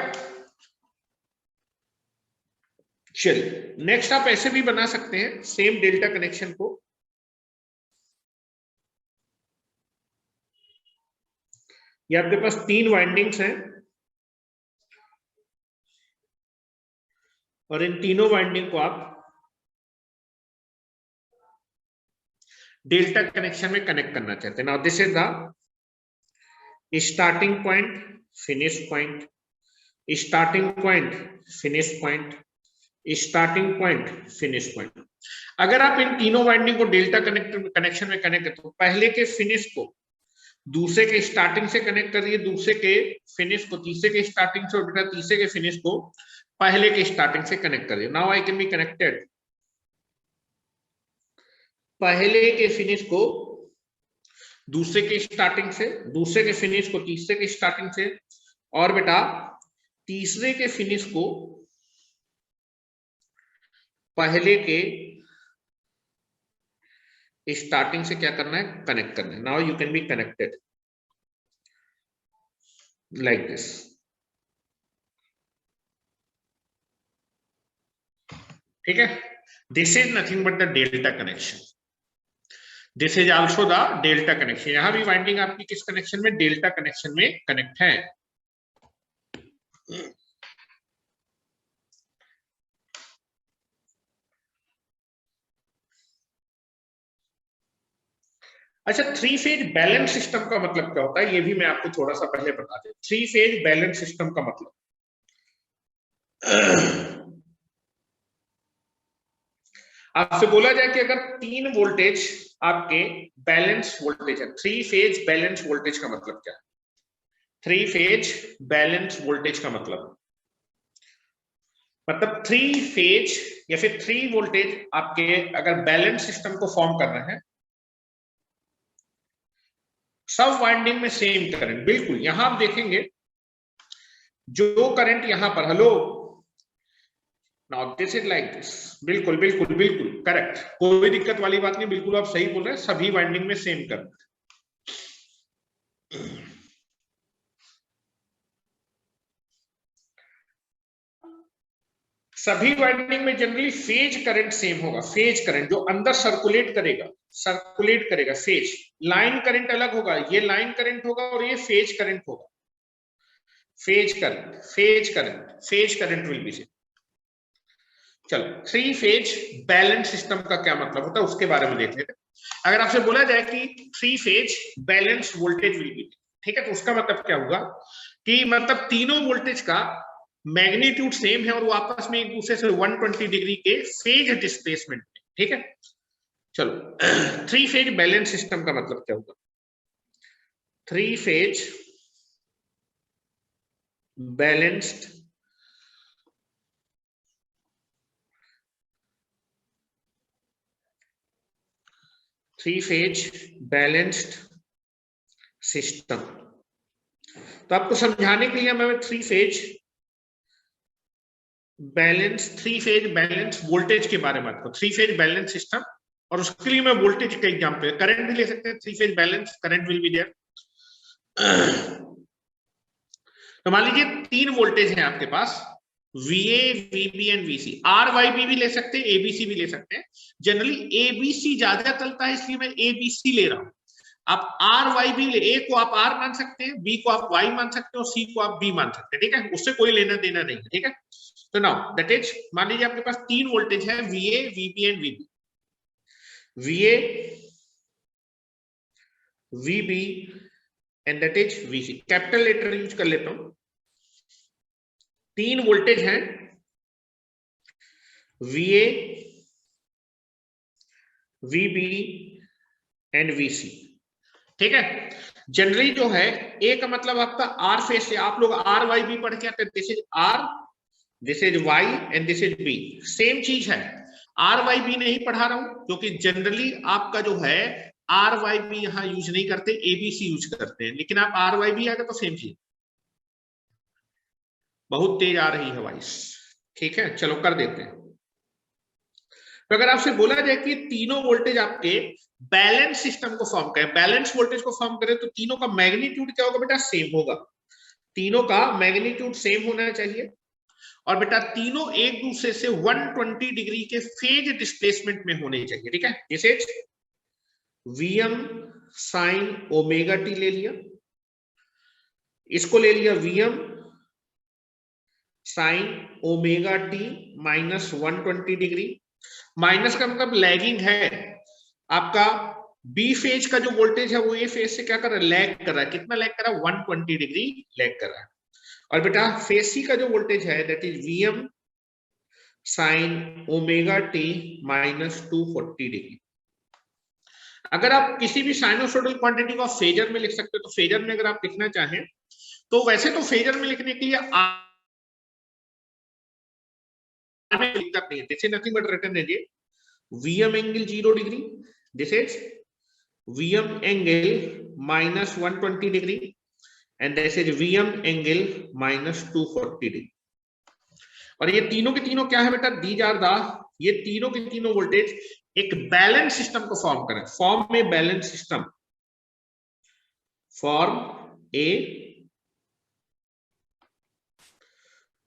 चलिए नेक्स्ट आप ऐसे भी बना सकते हैं सेम डेल्टा कनेक्शन को। ये आपके पास तीन वाइंडिंग्स हैं और इन तीनों वाइंडिंग को आप डेल्टा कनेक्शन में कनेक्ट करना चाहते हैं। Now this is the starting point, finish point, starting point, finish point, starting point, finish point. अगर आप इन तीनों वाइंडिंग को डेल्टा कनेक्शन में कनेक्ट करते हो, पहले के फिनिश को दूसरे के स्टार्टिंग से कनेक्ट करिए, दूसरे के फिनिश को तीसरे के स्टार्टिंग से, और बेटा तीसरे के फिनिश को पहले के स्टार्टिंग से कनेक्ट करिए। Now I can be connected. पहले के फिनिश को दूसरे के स्टार्टिंग से, दूसरे के फिनिश को तीसरे के स्टार्टिंग से, और बेटा तीसरे के फिनिश को पहले के स्टार्टिंग से क्या करना है, कनेक्ट करना है। Now you can be connected like this. ठीक है, this is nothing but the delta connection. This is also the delta connection. यहां भी वाइंडिंग आपकी किस कनेक्शन में, डेल्टा कनेक्शन में कनेक्ट है। अच्छा, थ्री फेज बैलेंस सिस्टम का मतलब क्या होता है, ये भी मैं आपको थोड़ा सा पहले बता दूं। थ्री फेज बैलेंस सिस्टम का मतलब आपसे बोला जाए कि अगर तीन वोल्टेज आपके बैलेंस वोल्टेज है, थ्री फेज बैलेंस वोल्टेज का मतलब क्या है? थ्री फेज बैलेंस वोल्टेज का मतलब थ्री फेज या फिर थ्री वोल्टेज आपके अगर बैलेंस सिस्टम को फॉर्म कर रहे हैं, सब वाइंडिंग में सेम करंट, बिल्कुल यहां आप देखेंगे जो करंट यहां पर, hello, now this is like this. बिल्कुल बिल्कुल बिल्कुल करेक्ट, कोई दिक्कत वाली बात नहीं, बिल्कुल आप सही बोल रहे हैं, सभी वाइंडिंग में सेम करंट। सभी वाइंडिंग में जनरली फेज करंट सेम होगा। फेज करंट जो अंदर सर्कुलेट करेगा फेज। लाइन करंट अलग होगा, ये लाइन करंट होगा और ये फेज करंट होगा। Phase current will B same. चलो, थ्री फेज बैलेंस सिस्टम का क्या मतलब होता है उसके बारे में देख लेते हैं। अगर आपसे बोला जाए कि three phase balance voltage will be, ठीक है, तो उसका मतलब क्या होगा कि मतलब तीनों वोल्टेज का मैग्नीट्यूड सेम है और वो आपस में एक दूसरे से 120 डिग्री के फेज डिस्प्लेसमेंट में। ठीक है, चलो थ्री फेज बैलेंस सिस्टम का मतलब क्या होगा? Three phase balanced three phase balanced system. तो आपको समझाने के लिए मैं थ्री फेज बैलेंस वोल्टेज के बारे में बात करूं। थ्री फेज बैलेंस सिस्टम, और उसके लिए मैं वोल्टेज का एग्जांपल, करंट भी ले सकते हैं। Three phase balance current will be there. तो मान लीजिए 3 वोल्टेज हैं आपके पास, VA, VB and VC। RYB भी ले सकते हैं, ABC भी ले सकते हैं। जनरली ABC ज्यादा चलता है, इसलिए मैं ABC ले रहा हूं। आप RYB ले, A को आप R मान सकते हैं, B को आप Y मान सकते हो, C को आप B मान सकते हैं। ठीक है, उससे कोई लेना देना नहीं है। ठीक है, तो नाउ दैट इज, मान लीजिए आपके पास 3 वोल्टेज है, VA, VB and VB। VA, VB and that is VC। Capital letter use कर लेता हूं। 3 वोल्टेज हैं, VA, VB एंड VC। ठीक है, जनरली जो है A का मतलब आपका R फेज से, आप लोग RYB पढ़ के आते हैं। This is R, this is Y and this is B। Same चीज है। RYB नहीं पढ़ा रहा हूं क्योंकि जनरली आपका जो है RYB यहां यूज नहीं करते, ABC यूज करते हैं। लेकिन आप RYB आ गए तो सेम चीज। बहुत तेज आ रही है वॉइस। ठीक है, चलो कर देते हैं। तो अगर आपसे बोला जाए कि तीनों वोल्टेज आपके बैलेंस सिस्टम को फॉर्म करें, बैलेंस वोल्टेज को फॉर्म करें, तो तीनों का मैग्नीट्यूड क्या होगा बेटा? सेम होगा। तीनों का मैग्नीट्यूड सेम होना चाहिए। और बेटा तीनों एक दूसरे से 120 डिग्री के फेज डिस्प्लेसमेंट में होने चाहिए। ठीक है, जैसे Vm साइन ओमेगा टी ले लिया, इसको ले लिया Vm sine omega T minus 120 degree. Minus का मतलब लैगिंग है। आपका बी फेज का जो वोल्टेज है वो ए फेज से क्या कर रहा है? लैग कर रहा है। कितना लैग कर रहा है? 120 डिग्री लैग कर रहा है। और बेटा फेज सी का जो वोल्टेज है that is Vm sine omega T minus 240 degree. अगर आप किसी भी साइनोसोडल क्वांटिटी को फेजर में लिख सकते हो, तो फेजर में अगर आप लिखना चाहें तो वैसे तो फेजर में लिखने के लिए दिक्कत नहीं है। This is nothing but written as Vm angle 0 degree, this is Vm angle minus 120 degree and this is Vm angle minus 240 degree. और ये तीनों के तीनों क्या है बेटा? दीज आर द, ये तीनों के तीनों वोल्टेज एक बैलेंस सिस्टम को फॉर्म करें। फॉर्म में balance system, form a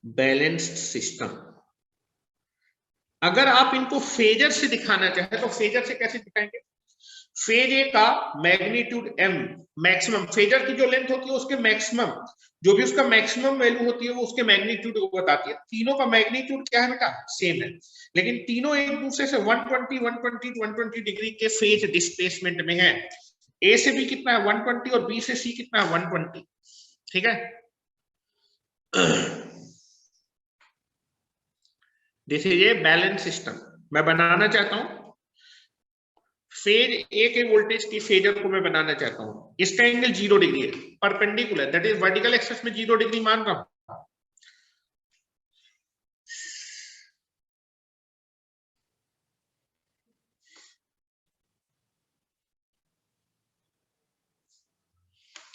balanced system. अगर आप इनको फेजर से दिखाना चाहे तो फेजर से कैसे दिखाएंगे? फेज ए का मैग्नीट्यूड m, मैक्सिमम, फेजर की जो लेंथ होती है उसके मैक्सिमम, जो भी उसका मैक्सिमम वैल्यू होती है वो उसके मैग्नीट्यूड को बताती है। तीनों का मैग्नीट्यूड क्या है बेटा? सेम है, लेकिन तीनों एक दूसरे से 120 डिग्री के फेज डिस्प्लेसमेंट में है। ए से बी कितना है? 120, और बी से सी कितना है? 120। ठीक है, this is a balance system. मैं बनाना चाहता हूं फेज ए के वोल्टेज की फेजर को मैं बनाना चाहता हूं। इसका एंगल 0 डिग्री है, perpendicular, that is vertical axis में 0 डिग्री मान रहा हूं।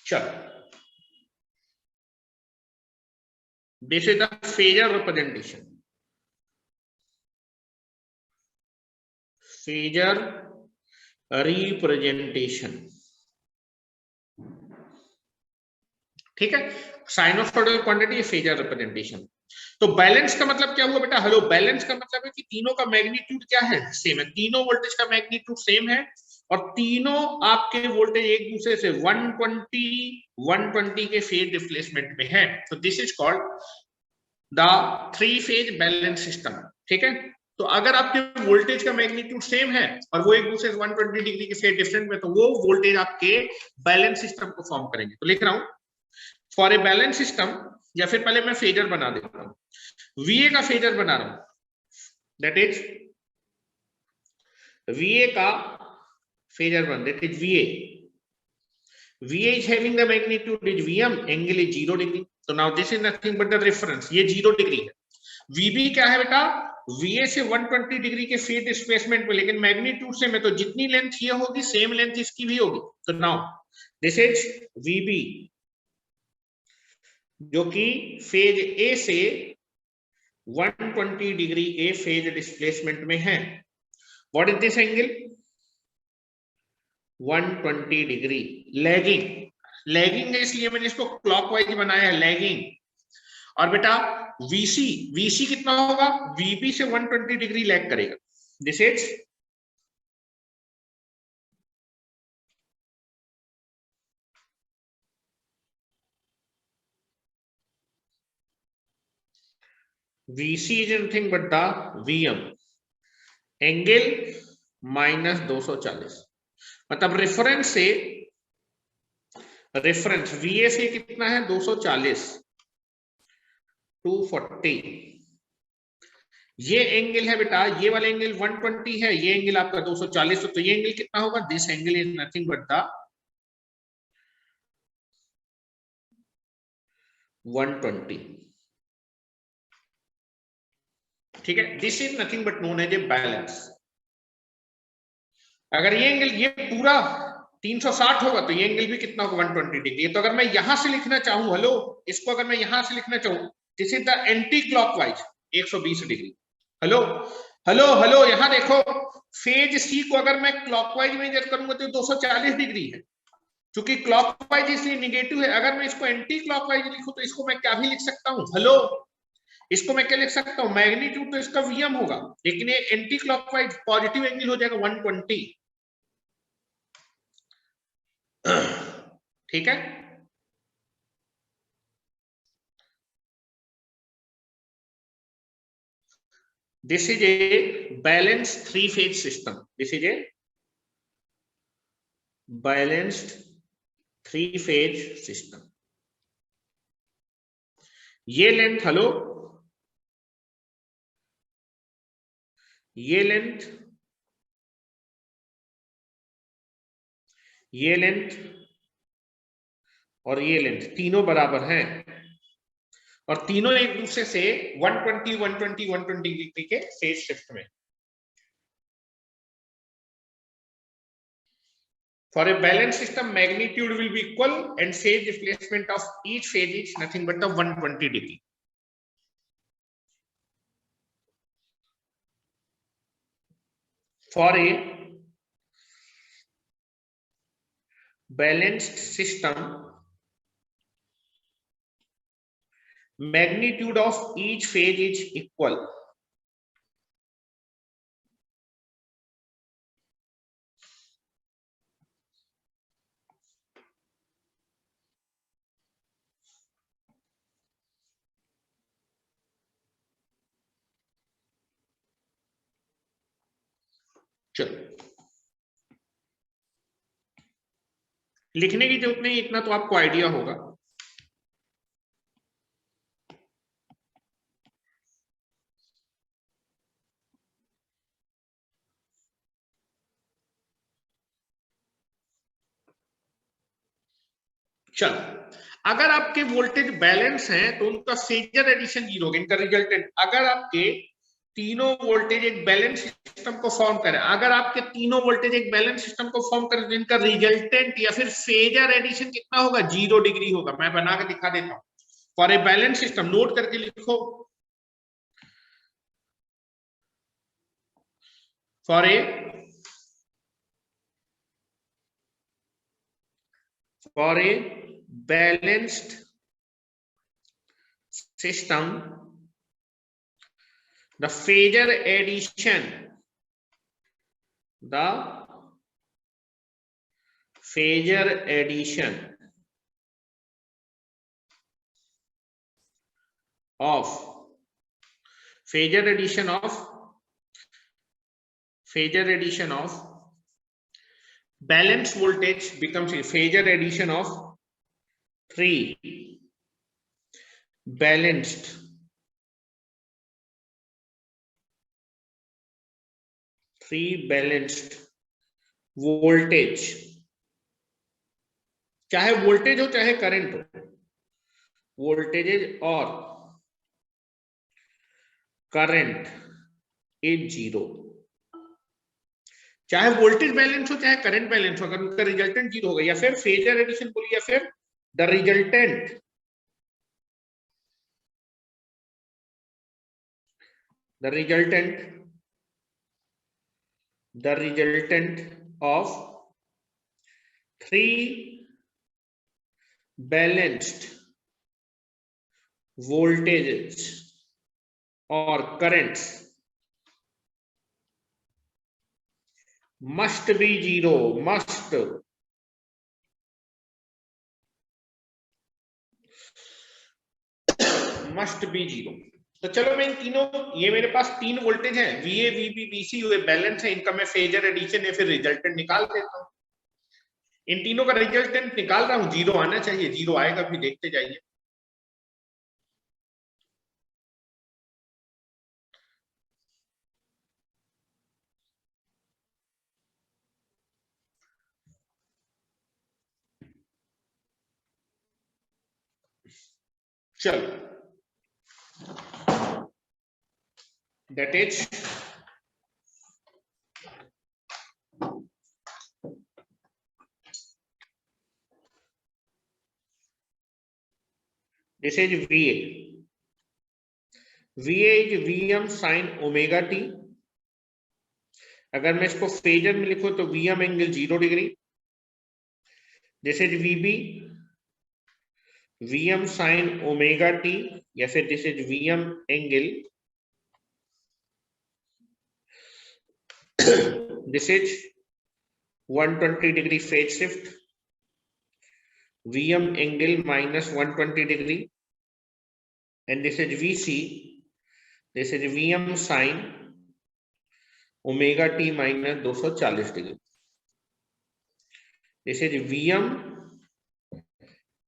चलो, this is the phasor representation. Phasor representation, ठीक है, साइनोसॉइडल क्वांटिटी, फेजर रिप्रेजेंटेशन। तो बैलेंस का मतलब क्या हुआ बेटा? हेलो, बैलेंस का मतलब है कि तीनों का मैग्नीट्यूड क्या है? सेम है। तीनों वोल्टेज का मैग्नीट्यूड सेम है और तीनों आपके वोल्टेज एक दूसरे से 120 के फेज डिस्प्लेसमेंट में है। तो this is called the three phase balance system. ठीक है, तो अगर आपके वोल्टेज का मैग्नीट्यूड सेम है और वो एक दूसरे से 120 डिग्री के फेज डिफरेंट में, तो वो वोल्टेज आपके बैलेंस सिस्टम को फॉर्म करेंगे। तो लिख रहा हूं फॉर ए बैलेंस सिस्टम, या फिर पहले मैं फेजर बना देता हूं, VA का फेजर बना रहा हूं, दैट इज VA का फेजर बन, that is VA is having the magnitude is Vm, angle is 0 degree. तो now this is nothing but the reference, ये 0 डिग्री है। VB क्या है बेटा? VA से 120 डिग्री के फेज डिस्प्लेसमेंट में, लेकिन मैग्नीट्यूड से में, तो जितनी लेंथ ये होगी सेम लेंथ इसकी भी होगी। तो नाउ दिस इज VB जो कि फेज A से 120 डिग्री ए फेज डिस्प्लेसमेंट में है। What is this angle? 120 degree. Lagging है, इसलिए मैंने इसको क्लॉकवाइज बनाया है, लैगिंग। और बेटा VC कितना होगा? VB से 120 डिग्री लैग करेगा। This is VC is nothing but the VM angle minus 240, मतलब रेफरेंस VA से कितना है? 240, 240। ये एंगल है बेटा, ये वाला एंगल 120 है, ये एंगल आपका 240, तो ये एंगल कितना होगा? This angle is nothing but the 120। ठीक है, this is nothing but known as a balance. अगर ये एंगल ये पूरा 360 होगा तो ये एंगल भी कितना होगा? 120 डिग्री। तो अगर मैं यहां से लिखना चाहूं, हेलो, इसको अगर मैं यहां से लिखना चाहूं, this is the anti clockwise 120 degree. Hello hello hello, यहां देखो, फेज सी को अगर मैं क्लॉकवाइज मेजर करूंगा तो 240 डिग्री है, क्योंकि क्लॉकवाइज इसलिए निगेटिव है। अगर मैं इसको एंटी क्लॉकवाइज लिखूं तो इसको मैं क्या भी लिख सकता हूं? हेलो, इसको मैं क्या लिख सकता हूं? मैग्नीट्यूड तो इसका VM होगा, लेकिन ये एंटी क्लॉकवाइज पॉजिटिव एंगल हो जाएगा 120। ठीक है, this is a balanced 3 phase system. This is a balanced 3 phase system. ये लेंथ, हेलो, ये लेंथ, ये लेंथ और ये लेंथ तीनों बराबर हैं, और तीनों एक दूसरे से 120 120 120 डिग्री के फेज शिफ्ट में। For a balanced system, magnitude will be equal and phase displacement of each phase is nothing but the 120 degree. For a balanced system, magnitude of each phase is equal. चलो, लिखने की जरूरत नहीं, इतना तो आपको idea होगा। चलो, अगर आपके वोल्टेज बैलेंस हैं तो उनका फेजर एडिशन 0 होगा, इनका रिजल्टेंट। अगर आपके तीनों वोल्टेज एक बैलेंस सिस्टम को फॉर्म करें, अगर आपके तीनों वोल्टेज एक बैलेंस सिस्टम को फॉर्म करें तो इनका रिजल्टेंट या फिर फेजर एडिशन कितना होगा? 0 डिग्री होगा। मैं बना के दिखा देता हूं। For a balance system, note करके लिखो, for a balanced system, the phasor addition of balanced voltage becomes a phasor addition of 3 balanced voltage, चाहे वोल्टेज हो चाहे करंट हो, वोल्टेजेज और करंट इज जीरो। चाहे वोल्टेज बैलेंस हो चाहे करंट बैलेंस हो, अगर उनका रिजल्टेंट जीरो होगा, या फिर फेजर एडिशन बोलिए, या फिर the resultant of three balanced voltages or currents must be zero, must be zero। तो चलो मैं इन तीनों, ये मेरे पास तीन वोल्टेज है, VA, VB, VC, ये बैलेंस है, इनका मैं फेजर एडिशन या फिर रिजल्टेंट निकाल देता हूं। इन तीनों का रिजल्टेंट निकाल रहा हूं, जीरो आना चाहिए, जीरो आएगा भी, देखते जाइए। चलो, that is this is VA is VM sin omega t। अगर मैं इसको फेजर में लिखूं तो VM angle 0 degree. This is VB VM sin omega t, या फिर this is VM angle, this is 120 degree phase shift, VM angle minus 120 degree, and this is VC, this is VM sin omega t minus 240 degree, this is VM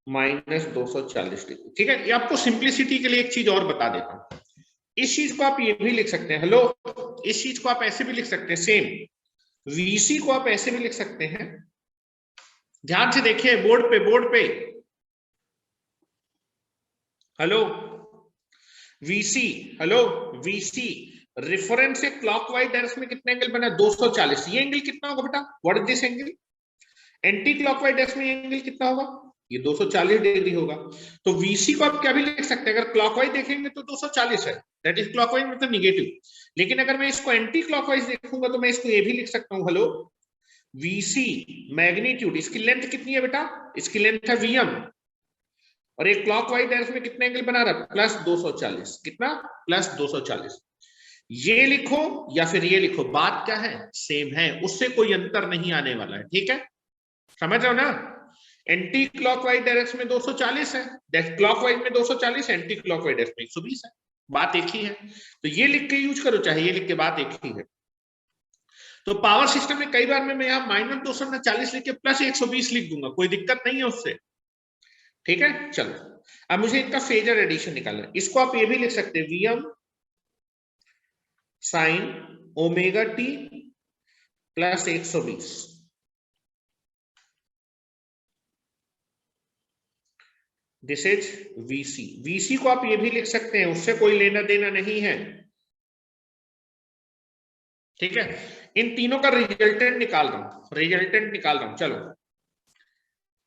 minus 240 degree. ठीक है, ये आपको simplicity के लिए एक चीज और बता देता हूं, इस चीज को आप ये भी लिख सकते हैं, हेलो, इस चीज को आप ऐसे भी लिख सकते हैं, सेम VC को आप ऐसे भी लिख सकते हैं। ध्यान से देखिए, बोर्ड पे hello, VC, hello, VC reference से क्लॉकवाइज डायरेक्शन में कितना एंगल बना, 240। ये एंगल कितना होगा बेटा, what is this angle? Anti clockwise direction में ये एंगल कितना होगा, ये 240 डिग्री होगा। तो VC को आप क्या भी लिख सकते हैं, अगर क्लॉकवाइज देखेंगे तो 240 है, दैट इज क्लॉकवाइज मतलब निगेटिव। लेकिन अगर मैं इसको एंटी क्लॉकवाइज देखूंगा तो मैं इसको ये भी लिख सकता हूं, हेलो, VC मैग्नीट्यूड, इसकी लेंथ कितनी है बेटा, इसकी लेंथ है VM, और एक क्लॉकवाइज डायरेक्शन में कितना एंगल बना रहा है, प्लस 240। कितना, प्लस 240। ये लिखो या फिर ये लिखो, बात क्या है, सेम है, उससे कोई अंतर नहीं आने वाला है। ठीक है, समझ रहे हो ना? एंटी क्लॉकवाइज डायरेक्शन में 240 है, क्लॉकवाइज में 240, एंटी क्लॉकवाइज डायरेक्शन में 120 है, बात एक ही है। तो ये लिख के यूज करो, चाहे ये लिख के, बात एक ही है। तो पावर सिस्टम में कई बार मैं यहाँ माइनस 240 लिख के प्लस 120 लिख दूंगा, कोई दिक्कत नहीं है उससे। ठीक है, चलो अब मुझे इनका फेजर एडिशन निकालना है। इसको आप ये भी लिख सकते हैं, VM sine omega t plus 120। This is VC। VC को आप ये भी लिख सकते हैं, उससे कोई लेना देना नहीं है। ठीक है, इन तीनों का रिजल्टेंट निकाल रहा हूं, चलो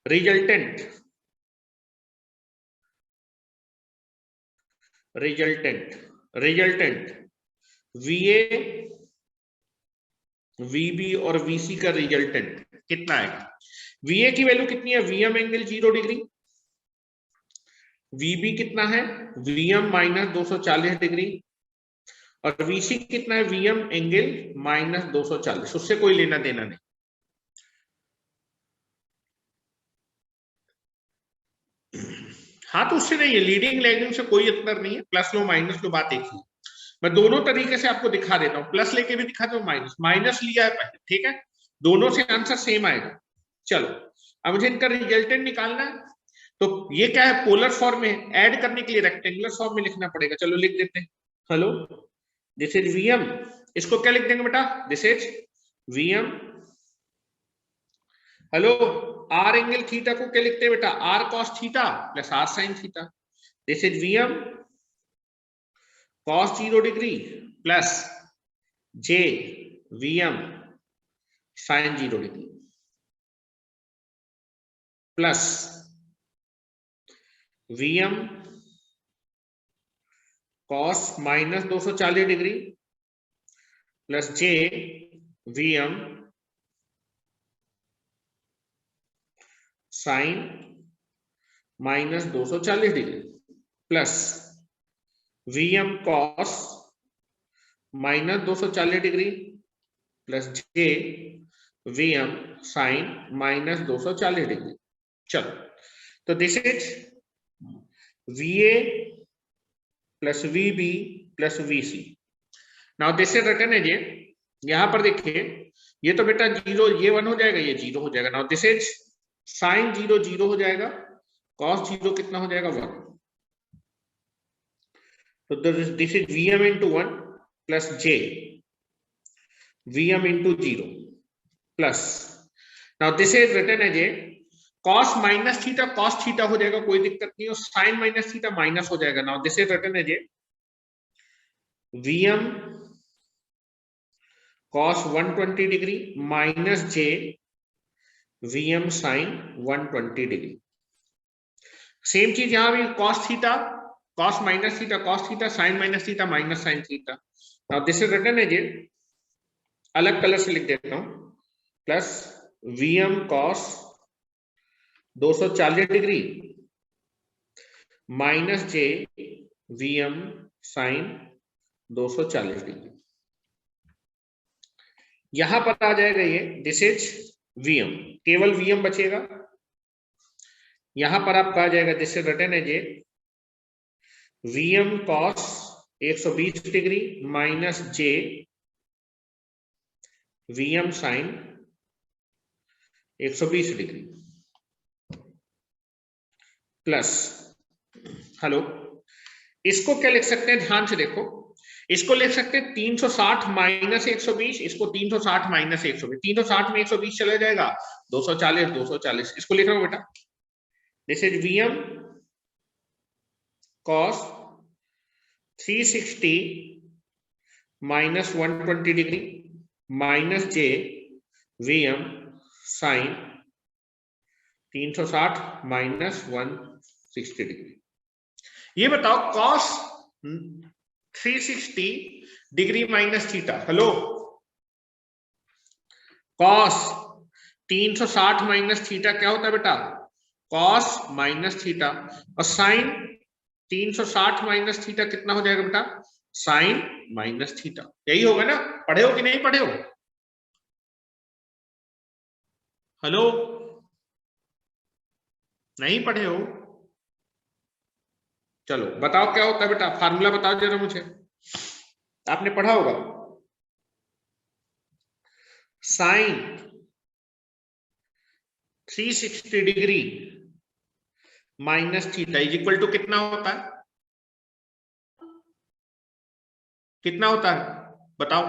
रिजल्टेंट VA, VB और VC का रिजल्टेंट कितना है? VA की वैल्यू कितनी है, VM एंगल 0 डिग्री। VB कितना है, VM माइनस 240 डिग्री। और VC कितना है, VM एंगल माइनस 240, उससे कोई लेना देना नहीं। हाँ, तो उससे नहीं है, लीडिंग लैगिंग से कोई अंतर नहीं है, प्लस लो माइनस लो, बात एक ही। मैं दोनों तरीके से आपको दिखा देता हूँ, प्लस लेके भी दिखाता हूँ, माइनस लिया है पहले। ठीक है, दोनों से आंसर सेम आएगा। चलो अब मुझे इनका रिजल्टेंट निकालना है। तो ये क्या है, पोलर फॉर्म में, ऐड करने के लिए रेक्टेंगुलर फॉर्म में लिखना पड़ेगा। चलो लिख देते हैं, हेलो, दिस इज VM, इसको क्या लिख देंगे बेटा, this is VM, hello, R angle theta को क्या लिखते हैं बेटा, R cos theta plus R sin theta. This is VM cos 0 degree plus J VM sin 0 degree plus VM cos minus 240 degree plus J VM sin minus 240 degree plus VM cos minus 240 degree plus J VM sin minus 240 degree. चलो, तो this is VA plus VB plus VC। Now this is written as, यहां पर देखिए ये तो बेटा 0, ये 1 हो जाएगा, ये 0 हो जाएगा। नाउ दिस इज साइन 0 0 हो जाएगा, कॉस 0 कितना हो जाएगा 1। तो this is VM into 1 plus J VM into 0 plus, now this is written as cos minus theta cos theta हो जाएगा, कोई दिक्कत नहीं, और sin माइनस थीटा माइनस हो जाएगा। Now this is written as VM cos 120 degree minus J VM sin 120 degree. Same चीज यहां भी, cos theta cos minus theta cos theta, sin minus theta minus sin theta. Now this is written as, अलग colour से लिख देता हूं, plus VM cos 240 degree minus J VM sin 240 degree. यहां पर आ जाएगा ये, दिस इज VM, केवल VM बचेगा। यहां पर आपका आ जाएगा, this is written as VM cos 120 degree minus J VM sin 120 degree plus, hello, इसको क्या लिख सकते हैं, ध्यान से देखो, इसको लिख सकते हैं 360 माइनस 120, इसको 360 माइनस 120, 360 में 120 चला जाएगा, 240 240, इसको लिख रहा हूं बेटा, this is VM cos 360 minus 120 degree minus J VM sin 360 minus 160 degree. ये बताओ cos 360 degree minus theta, hello, cos 360 minus theta क्या होता है बेटा, cos माइनस थीटा, और sin 360 माइनस थीटा कितना हो जाएगा बेटा, sin माइनस थीटा। यही होगा ना, पढ़े हो कि नहीं पढ़े हो, हेलो, नहीं पढ़े हो, चलो बताओ क्या होता है बेटा, फार्मूला बताओ जरा मुझे, आपने पढ़ा होगा। Sine 360 degree minus theta is equal to कितना होता है, कितना होता है बताओ,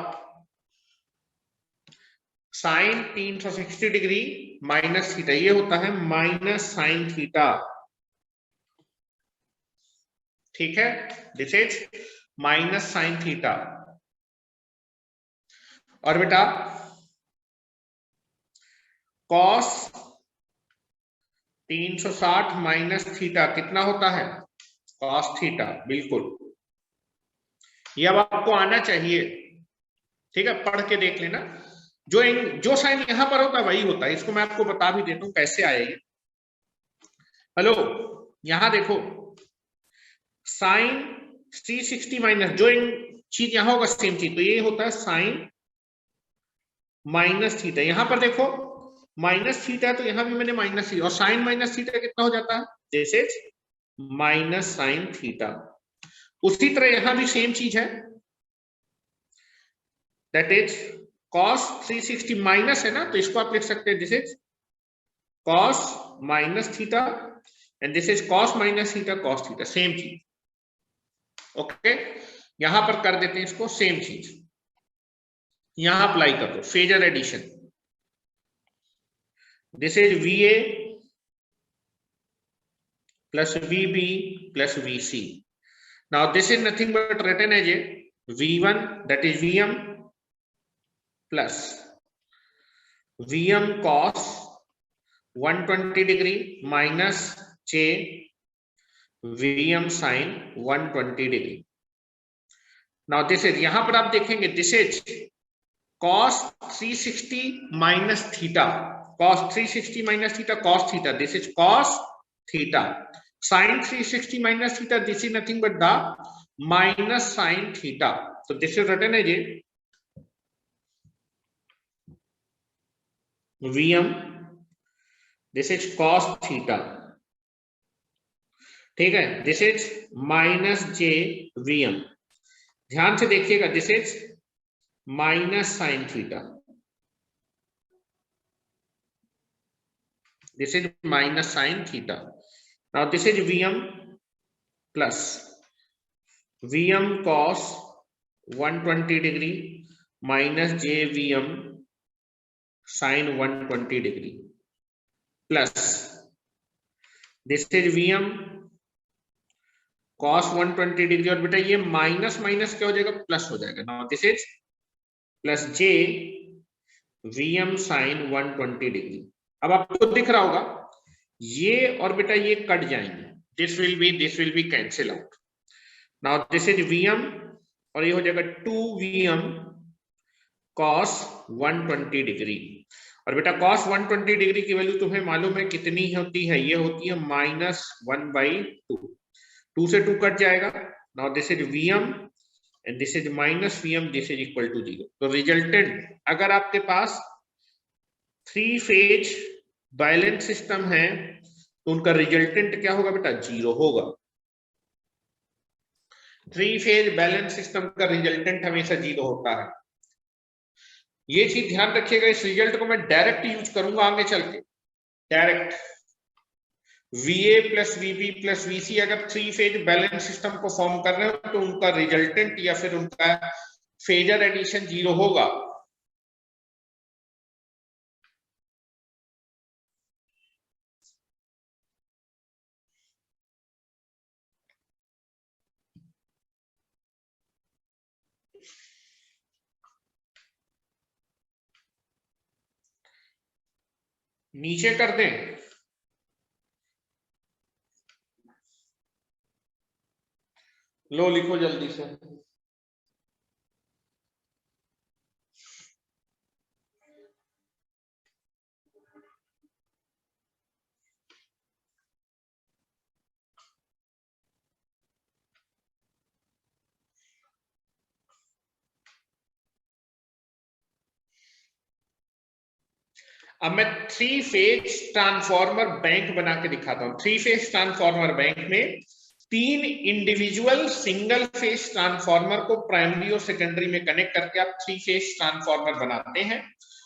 साइन 360 डिग्री माइनस थीटा, ये होता है माइनस साइन थीटा, ठीक है, this is minus sine theta. और बेटा कॉस 360 माइनस थीटा कितना होता है, कॉस थीटा, बिल्कुल, ये अब आपको आना चाहिए, ठीक है, पढ़ के देख लेना, जो साइन यहां पर होता है वही होता है, इसको मैं आपको बता भी देता हूं कैसे आएगी। हेलो, यहां देखो, साइन 360 माइनस, जो चीज यहां होगा सेम चीज, तो ये होता है साइन माइनस थीटा, यहां पर देखो माइनस थीटा, तो यहां भी मैंने माइनस थीटा, और साइन माइनस थीटा कितना हो जाता है, this is minus sine theta. उसी तरह यहां भी सेम चीज है, दैट इज cos 360 माइनस है ना, तो इसको आप लिख सकते हैं, this is cos minus theta and this is cos minus theta cos theta, same चीज, ओके। यहां पर कर देते हैं इसको सेम चीज, यहां अप्लाई कर दो phasor addition, this is VA plus VB plus VC। Now this is nothing but written as V1 that is VM plus Vm cos 120 degree minus J Vm sin 120 degree. Now this is, यहां पर आप देखेंगे this is cos 360 minus theta, cos 360 minus theta, cos theta, this is cos theta, sin 360 minus theta, this is nothing but the minus sin theta, so this is written as Vm, this is cos theta, ठीक है, this is minus j Vm, ध्यान से देखिएगा, this is minus sin theta, this is minus sin theta. Now this is Vm plus Vm cos 120 degree minus j Vm sin 120 degree plus this is Vm cos 120 degree, और बेटा ये minus minus क्या हो जाएगा, plus हो जाएगा। Now this is plus j Vm sin 120 degree। अब आपको दिख रहा होगा ये और बेटा ये कट जाएंगे, this will be cancel out। Now this is Vm और ये हो जाएगा 2Vm cos 120 डिग्री, और बेटा cos 120 डिग्री की वैल्यू तुम्हें मालूम है कितनी होती है, ये होती है -1/2, 2 से 2 कट जाएगा। Now this is Vm and this is minus Vm, this is equal to 0। तो रिजल्टेंट, अगर आपके पास 3 फेज बैलेंस सिस्टम है तो उनका रिजल्टेंट क्या होगा बेटा, 0 होगा। 3 फेज बैलेंस सिस्टम का रिजल्टेंट हमेशा 0 होता है, ये चीज ध्यान रखिएगा। इस रिजल्ट को मैं डायरेक्ट यूज करूंगा आगे चल के, direct VA plus VB plus VC अगर 3 फेज बैलेंस सिस्टम को फॉर्म कर रहे हो तो उनका रिजल्टेंट या फिर उनका फेजर एडिशन 0 होगा। नीचे कर दें, लो लिखो जल्दी से। अब मैं 3 फेज ट्रांसफॉर्मर बैंक बना के दिखाता हूं। 3 फेज ट्रांसफॉर्मर बैंक में 3 इंडिविजुअल सिंगल फेज ट्रांसफॉर्मर को प्राइमरी और सेकेंडरी में कनेक्ट करके आप 3 फेज ट्रांसफॉर्मर बनाते हैं,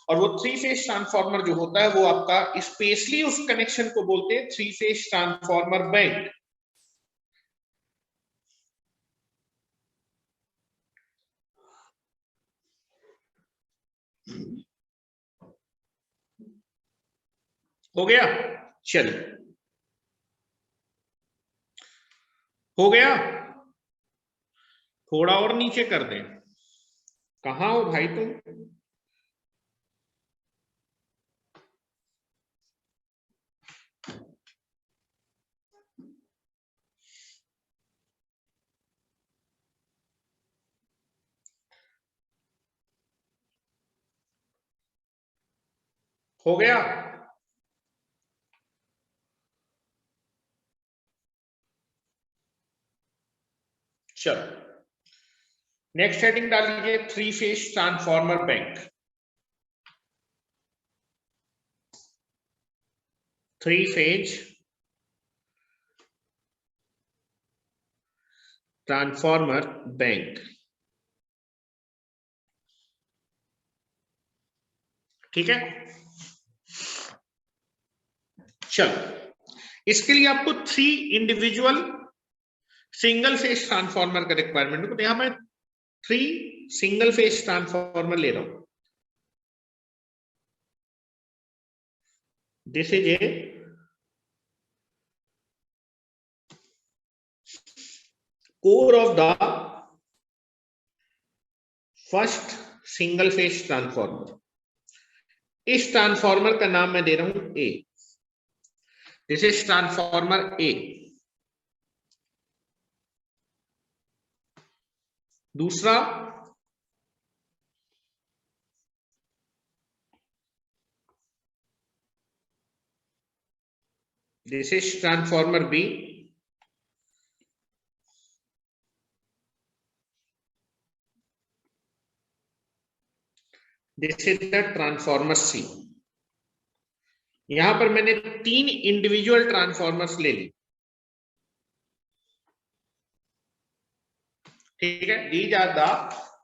और वो 3 फेज ट्रांसफॉर्मर जो होता है वो आपका स्पेशली उस कनेक्शन को बोलते हैं 3 फेज ट्रांसफॉर्मर बैंक। हो गया, चलिए हो गया, थोड़ा और नीचे कर दें। कहां हो भाई तुम? हो गया, चलो नेक्स्ट हेडिंग डाल लीजिए, 3 phase transformer bank. 3 phase transformer bank, ठीक है। चलो इसके लिए आपको 3 इंडिविजुअल सिंगल फेज ट्रांसफॉर्मर का रिक्वायरमेंट है, तो यहां मैं 3 सिंगल फेज ट्रांसफॉर्मर ले रहा हूं। This is a core of the first single phase transformer, इस ट्रांसफॉर्मर का नाम मैं दे रहा हूं A, this is transformer A. दूसरा this is transformer B, this is the transformer C. यहां पर मैंने 3 इंडिविजुअल ट्रांसफॉर्मर्स ले ली, ठीक है, these are the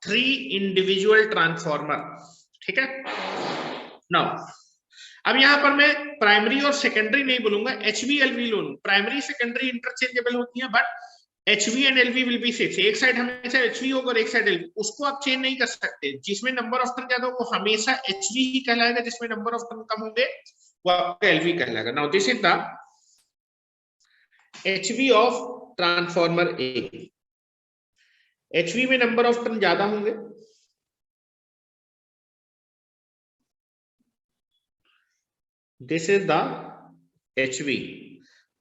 3 individual transformer, ठीक है। नाउ अब यहां पर मैं प्राइमरी और सेकेंडरी नहीं बोलूंगा, एचवी एलवी लूंगा। प्राइमरी सेकेंडरी इंटरचेंजेबल होती है, but HV and LV will be fix. एक साइड हमेशा एचवी होगा और एक साइड एलवी, उसको आप चेंज नहीं कर सकते। जिसमें नंबर ऑफ टर्न ज्यादा हो वो हमेशा एचवी ही कहलाएगा, जिसमें नंबर ऑफ टर्न कम होंगे वो आपका एलवी कहलाएगा। Now this is the HV of transformer A. HV में नंबर ऑफ टर्न ज्यादा होंगे, this is the HV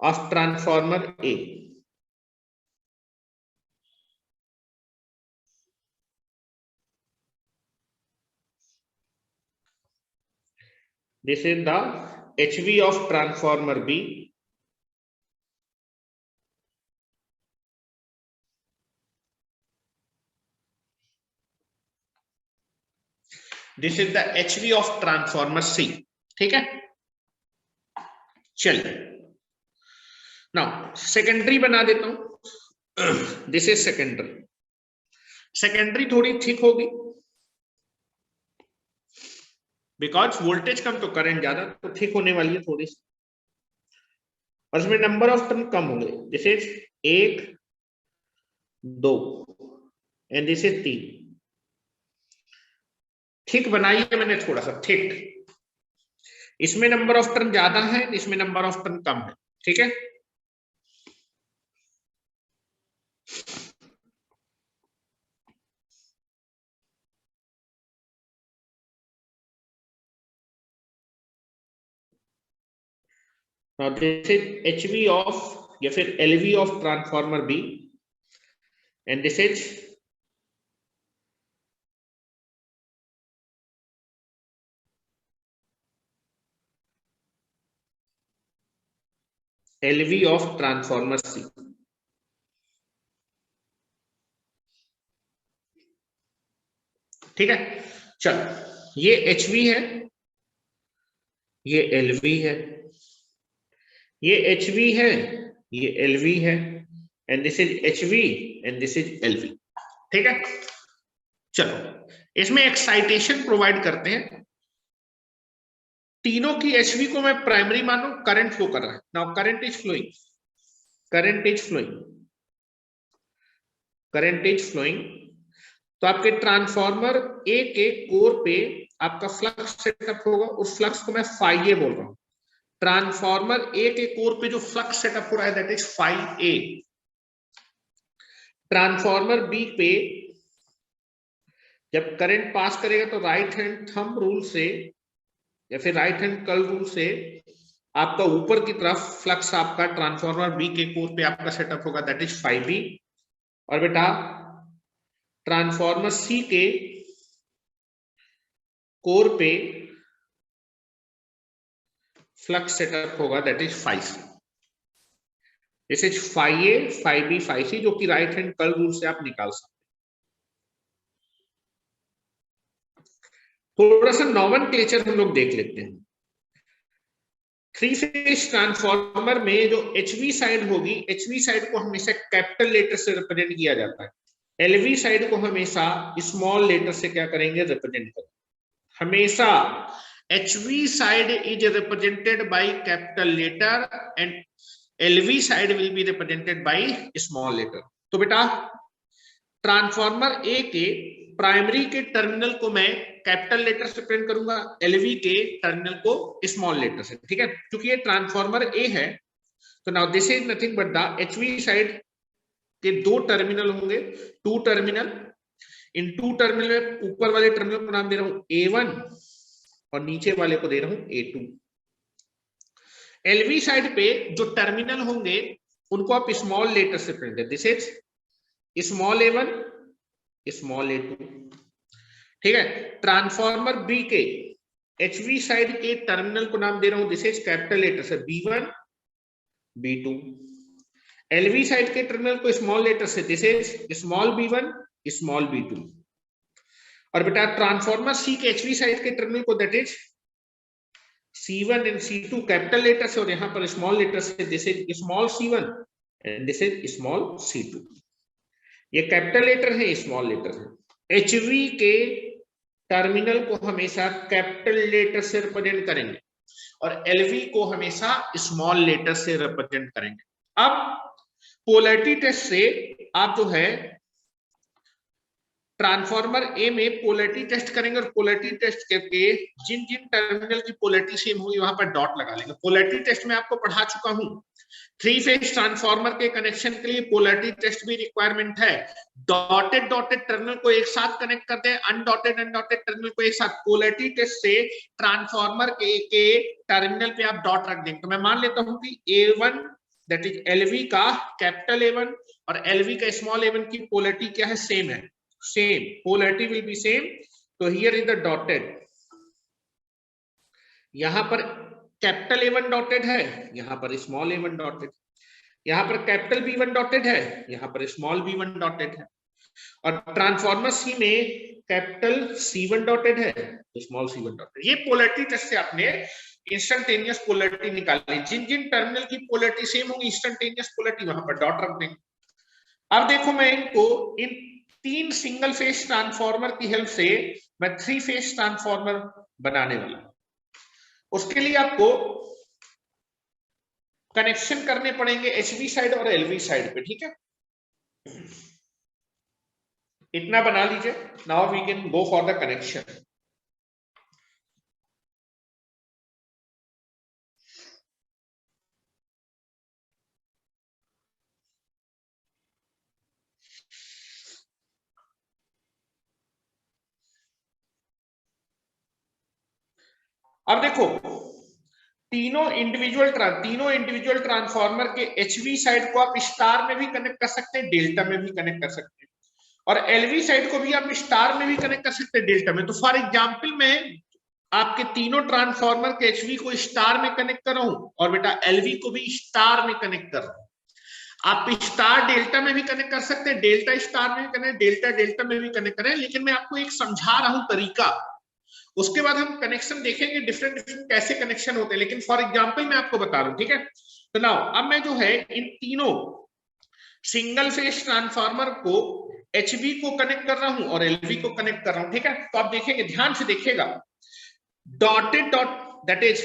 of transformer A. This is the HV of transformer B. This is the HV of transformer C. ठीक है, चलिए now secondary बना देता हूं। This is secondary. Secondary थोड़ी थिक होगी बिकॉज वोल्टेज कम तो करंट ज्यादा, तो थिक होने वाली है थोड़ी सी, और इसमें नंबर ऑफ टर्न कम होंगे। This is 1 2 and this is 3। Thick बनाई है मैंने थोड़ा सा थिक, इसमें नंबर ऑफ टर्न ज्यादा है, इसमें नंबर ऑफ टर्न कम है, ठीक है। Now this is HV of या फिर LV of transformer B, and this is LV of transformer C। ठीक है, चलो ये HV है, ये LV है, ये HV है, ये LV है, and this is HV and this is LV, ठीक है। चलो इसमें एक्साइटेशन प्रोवाइड करते हैं। तीनों की HV को मैं प्राइमरी मानू, करंट फ्लो कर रहा है। Now current is flowing, current is flowing, current is flowing. तो आपके ट्रांसफॉर्मर ए के कोर पे आपका फ्लक्स सेटअप होगा, उस फ्लक्स को मैं फाई ए बोल रहा हूं। ट्रांसफॉर्मर ए के कोर पे जो फ्लक्स सेटअप हो रहा है that is phi A. Transformer B पे जब करंट पास करेगा तो राइट हैंड थंब रूल से या फिर राइट हैंड कर्ल रूल से आपका ऊपर की तरफ फ्लक्स आपका ट्रांसफॉर्मर बी के कोर पे आपका सेटअप होगा दैट इज फाई बी। और बेटा ट्रांसफॉर्मर सी के कोर पे फ्लक्स सेटअप होगा that is phi C. This is phi A, phi B, phi C, जो कि राइट हैंड कर्ल रूल से आप निकाल सकते हैं। थोड़ा सा नॉमेनक्लेचर हम लोग देख लेते हैं। 3 फेज ट्रांसफॉर्मर में जो HV साइड होगी, HV साइड को हमेशा कैपिटल लेटर से रिप्रेजेंट किया जाता है, LV साइड को हमेशा स्मॉल लेटर से क्या करेंगे, रिप्रेजेंट करेंगे। हमेशा HV side is represented by capital letter and LV side will be represented by small letter। तो बेटा ट्रांसफॉर्मर ए के प्राइमरी के टर्मिनल को मैं कैपिटल लेटर से प्रिंट करूंगा, LV के टर्मिनल को स्मॉल लेटर से, ठीक है। क्योंकि ये ट्रांसफॉर्मर ए है तो now this is nothing but the HV side के 2 टर्मिनल होंगे, 2 टर्मिनल। इन टू टर्मिनल में ऊपर वाले टर्मिनल को नाम दे रहा हूं A1 और नीचे वाले को दे रहा हूं A2। LV साइड पे जो टर्मिनल होंगे उनको आप स्मॉल लेटर से प्रिंट कर, this is small A1 small A2। ठीक है, ट्रांसफार्मर बी के HV साइड के टर्मिनल को नाम दे रहा हूं, दिस इज कैपिटल लेटर से B1 B2। LV साइड के टर्मिनल को स्मॉल लेटर से, this is small B1 small B2। और बेटा ट्रांसफार्मर सी के HV साइड के टर्मिनल को that is C1 and C2 capital letter से और यहां पर स्मॉल लेटर से, this is small C1 and this is small C2। ये कैपिटल लेटर है, स्मॉल लेटर है। HV के टर्मिनल को हमेशा कैपिटल लेटर से रिप्रेजेंट करेंगे और LV को हमेशा स्मॉल लेटर से रिप्रेजेंट करेंगे। अब पोलैरिटी टेस्ट से आप जो है ट्रांसफार्मर ए में पोलैरिटी टेस्ट करेंगे और पोलैरिटी टेस्ट करके जिन जिन टर्मिनल की पोलैरिटी सेम होगी वहां पर डॉट लगा लेंगे। पोलैरिटी टेस्ट में आपको पढ़ा चुका हूं, 3 फेज ट्रांसफार्मर के कनेक्शन के लिए पोलैरिटी टेस्ट भी रिक्वायरमेंट है। डॉटेड डॉटेड टर्मिनल को एक साथ कनेक्ट करते हैं, अनडॉटेड अनडॉटेड टर्मिनल को एक साथ। पोलैरिटी टेस्ट से ट्रांसफार्मर के टर्मिनल पे आप डॉट रख देंगे। तो मैं मान लेता हूं कि A1 दैट इज LV का कैपिटल A1 और LV का स्मॉल A1 की पोलैरिटी क्या है, सेम है, same polarity will be same। तो here is the dotted, यहां पर कैपिटल A1 डॉटेड है, यहां पर स्मॉल A1 डॉटेड, यहां पर कैपिटल B1 डॉटेड है, यहां पर स्मॉल B1 डॉटेड है। और ट्रांसफार्मर सी में कैपिटल C1 डॉटेड है, स्मॉल C1 डॉटेड। ये पोलैरिटी टेस्ट से आपने इंस्टेंटेनियस पोलैरिटी निकाली। जिन जिन टर्मिनल की पोलैरिटी सेम होगी इंस्टेंटेनियस पोलैरिटी वहां पर डॉट रख देंगे। अब देखो मैं इनको इन 3 सिंगल फेज ट्रांसफार्मर की हेल्प से मैं 3 फेज ट्रांसफार्मर बनाने वाला हूं। उसके लिए आपको कनेक्शन करने पड़ेंगे HV साइड और LV साइड पे, ठीक है। इतना बना लीजिए। Now we can go for the connection. अब देखो तीनों इंडिविजुअल ट्रांसफार्मर के HV साइड को आप स्टार में भी कनेक्ट कर सकते हैं, डेल्टा में भी कनेक्ट कर सकते हैं, और LV साइड को भी आप स्टार में भी कनेक्ट कर सकते हैं, डेल्टा में। तो फॉर एग्जांपल मैं आपके तीनों ट्रांसफार्मर के HV को स्टार में कनेक्ट कर रहा हूं और बेटा LV को भी स्टार में कनेक्ट कर रहा हूं। आप स्टार डेल्टा में भी कनेक्ट कर सकते हैं, डेल्टा स्टार में भी कनेक्ट, डेल्टा डेल्टा में भी कनेक्ट करें, लेकिन मैं आपको एक समझा रहा हूं तरीका। उसके बाद हम कनेक्शन देखेंगे डिफरेंट डिफरेंट कैसे कनेक्शन होते हैं, लेकिन फॉर एग्जांपल मैं आपको बता रहा हूं, ठीक है। तो नाउ अब मैं जो है इन तीनों सिंगल फेज ट्रांसफार्मर को HV को कनेक्ट कर रहा हूं और LV को कनेक्ट कर रहा हूं, ठीक है। तो आप देखेंगे, ध्यान से देखिएगा, dotted dot that is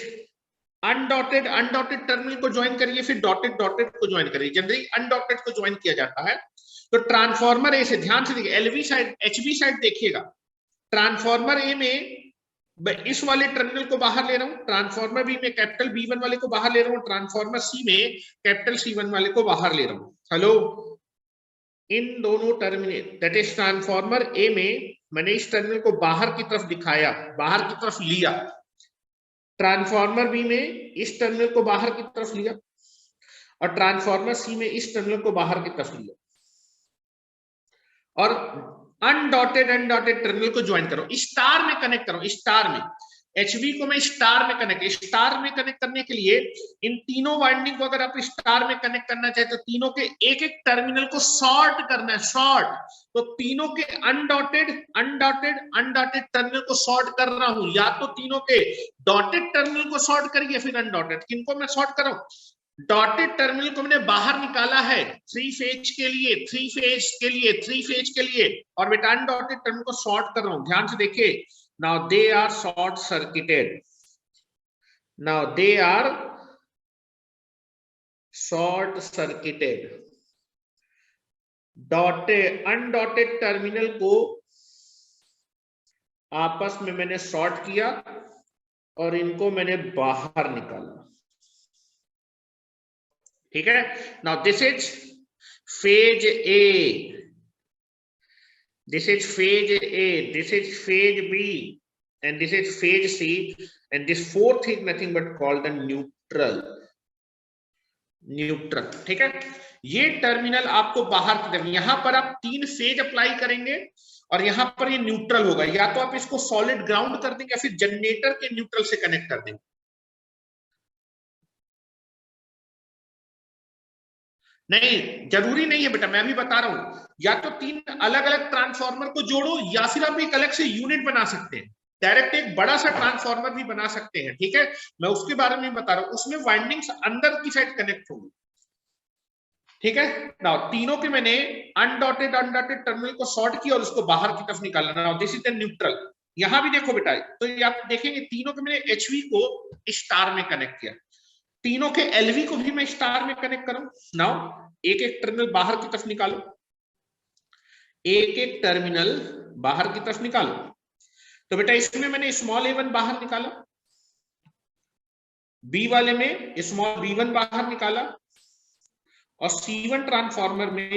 undotted undotted terminal को ज्वाइन करिए, फिर डॉटेड डॉटेड को ज्वाइन करिए। जनरली अनडॉटेड को ज्वाइन किया जाता है। तो ट्रांसफार्मर ए से ध्यान से देखिए, LV साइड HV साइड देखिएगा, ट्रांसफार्मर ए में इस वाले टर्मिनल को बाहर ले रहा हूं, ट्रांसफार्मर बी में कैपिटल B1 वाले को बाहर ले रहा हूं, ट्रांसफार्मर सी में कैपिटल C1 वाले को बाहर ले रहा हूं। हेलो, इन दोनों टर्मिनल दैट इज ट्रांसफार्मर ए में मैंने इस टर्मिनल को बाहर की तरफ दिखाया, बाहर की तरफ लिया, ट्रांसफार्मर बी में इस टर्मिनल को बाहर की तरफ लिया और ट्रांसफार्मर सी में इस टर्मिनल को बाहर की तरफ लिया और अनडॉटेड टर्मिनल को ज्वाइन करो, स्टार में कनेक्ट करो। स्टार में HV को मैं स्टार में कनेक्ट करने के लिए इन तीनों वाइंडिंग को अगर आप स्टार में कनेक्ट करना चाहे तो तीनों के एक एक टर्मिनल को शॉर्ट करना है, शॉर्ट। तो तीनों के अनडॉटेड टर्मिनल को शॉर्ट कर रहा हूं, या तो तीनों के डॉटेड टर्मिनल को शॉर्ट करिए फिर अनडॉटेड। किनको मैं शॉर्ट कर रहा हूं, डॉटेड टर्मिनल को मैंने बाहर निकाला है 3 फेज के लिए और बेटा अनडॉटेड टर्मिनल को शॉर्ट कर रहा हूं। ध्यान से देखिए, now they are short circuited, dotted undotted terminal को आपस में मैंने शॉर्ट किया और इनको मैंने बाहर निकाला, ठीक है। Now this is phase A, This is phase A, this is phase B, and this is phase C, and this fourth is nothing but called the neutral. Neutral, ठीक है। ये टर्मिनल आपको बाहर की तरफ, यहां पर आप 3 फेज अप्लाई करेंगे और यहां पर ये न्यूट्रल होगा। या तो आप इसको सॉलिड ग्राउंड कर देंगे या फिर जनरेटर के न्यूट्रल से कनेक्ट कर देंगे। नहीं, जरूरी नहीं है बेटा, मैं भी बता रहा हूं। या तो 3 अलग अलग ट्रांसफार्मर को जोड़ो या फिर आप एक अलग से यूनिट बना सकते हैं। डायरेक्ट एक बड़ा सा ट्रांसफार्मर भी बना सकते हैं, ठीक है। मैं उसके बारे में बता रहा हूं, उसमें वाइंडिंग्स अंदर की साइड कनेक्ट होंगी, ठीक है। नाउ तीनों के मैंने अनडॉटेड टर्मिनल को शॉर्ट किया और उसको बाहर की तरफ निकाला। Now this is the neutral. यहां भी देखो बेटा, तो ये आप देखेंगे तीनों के मैंने एचवी को स्टार में कनेक्ट किया, तीनों के एलवी को भी मैं स्टार में कनेक्ट करूं। नाउ एक एक टर्मिनल बाहर की तरफ निकालो, एक एक टर्मिनल बाहर की तरफ निकालो। तो बेटा इसमें मैंने स्मॉल a1 बाहर निकाला, बी वाले में स्मॉल b1 बाहर निकाला और C1 ट्रांसफार्मर में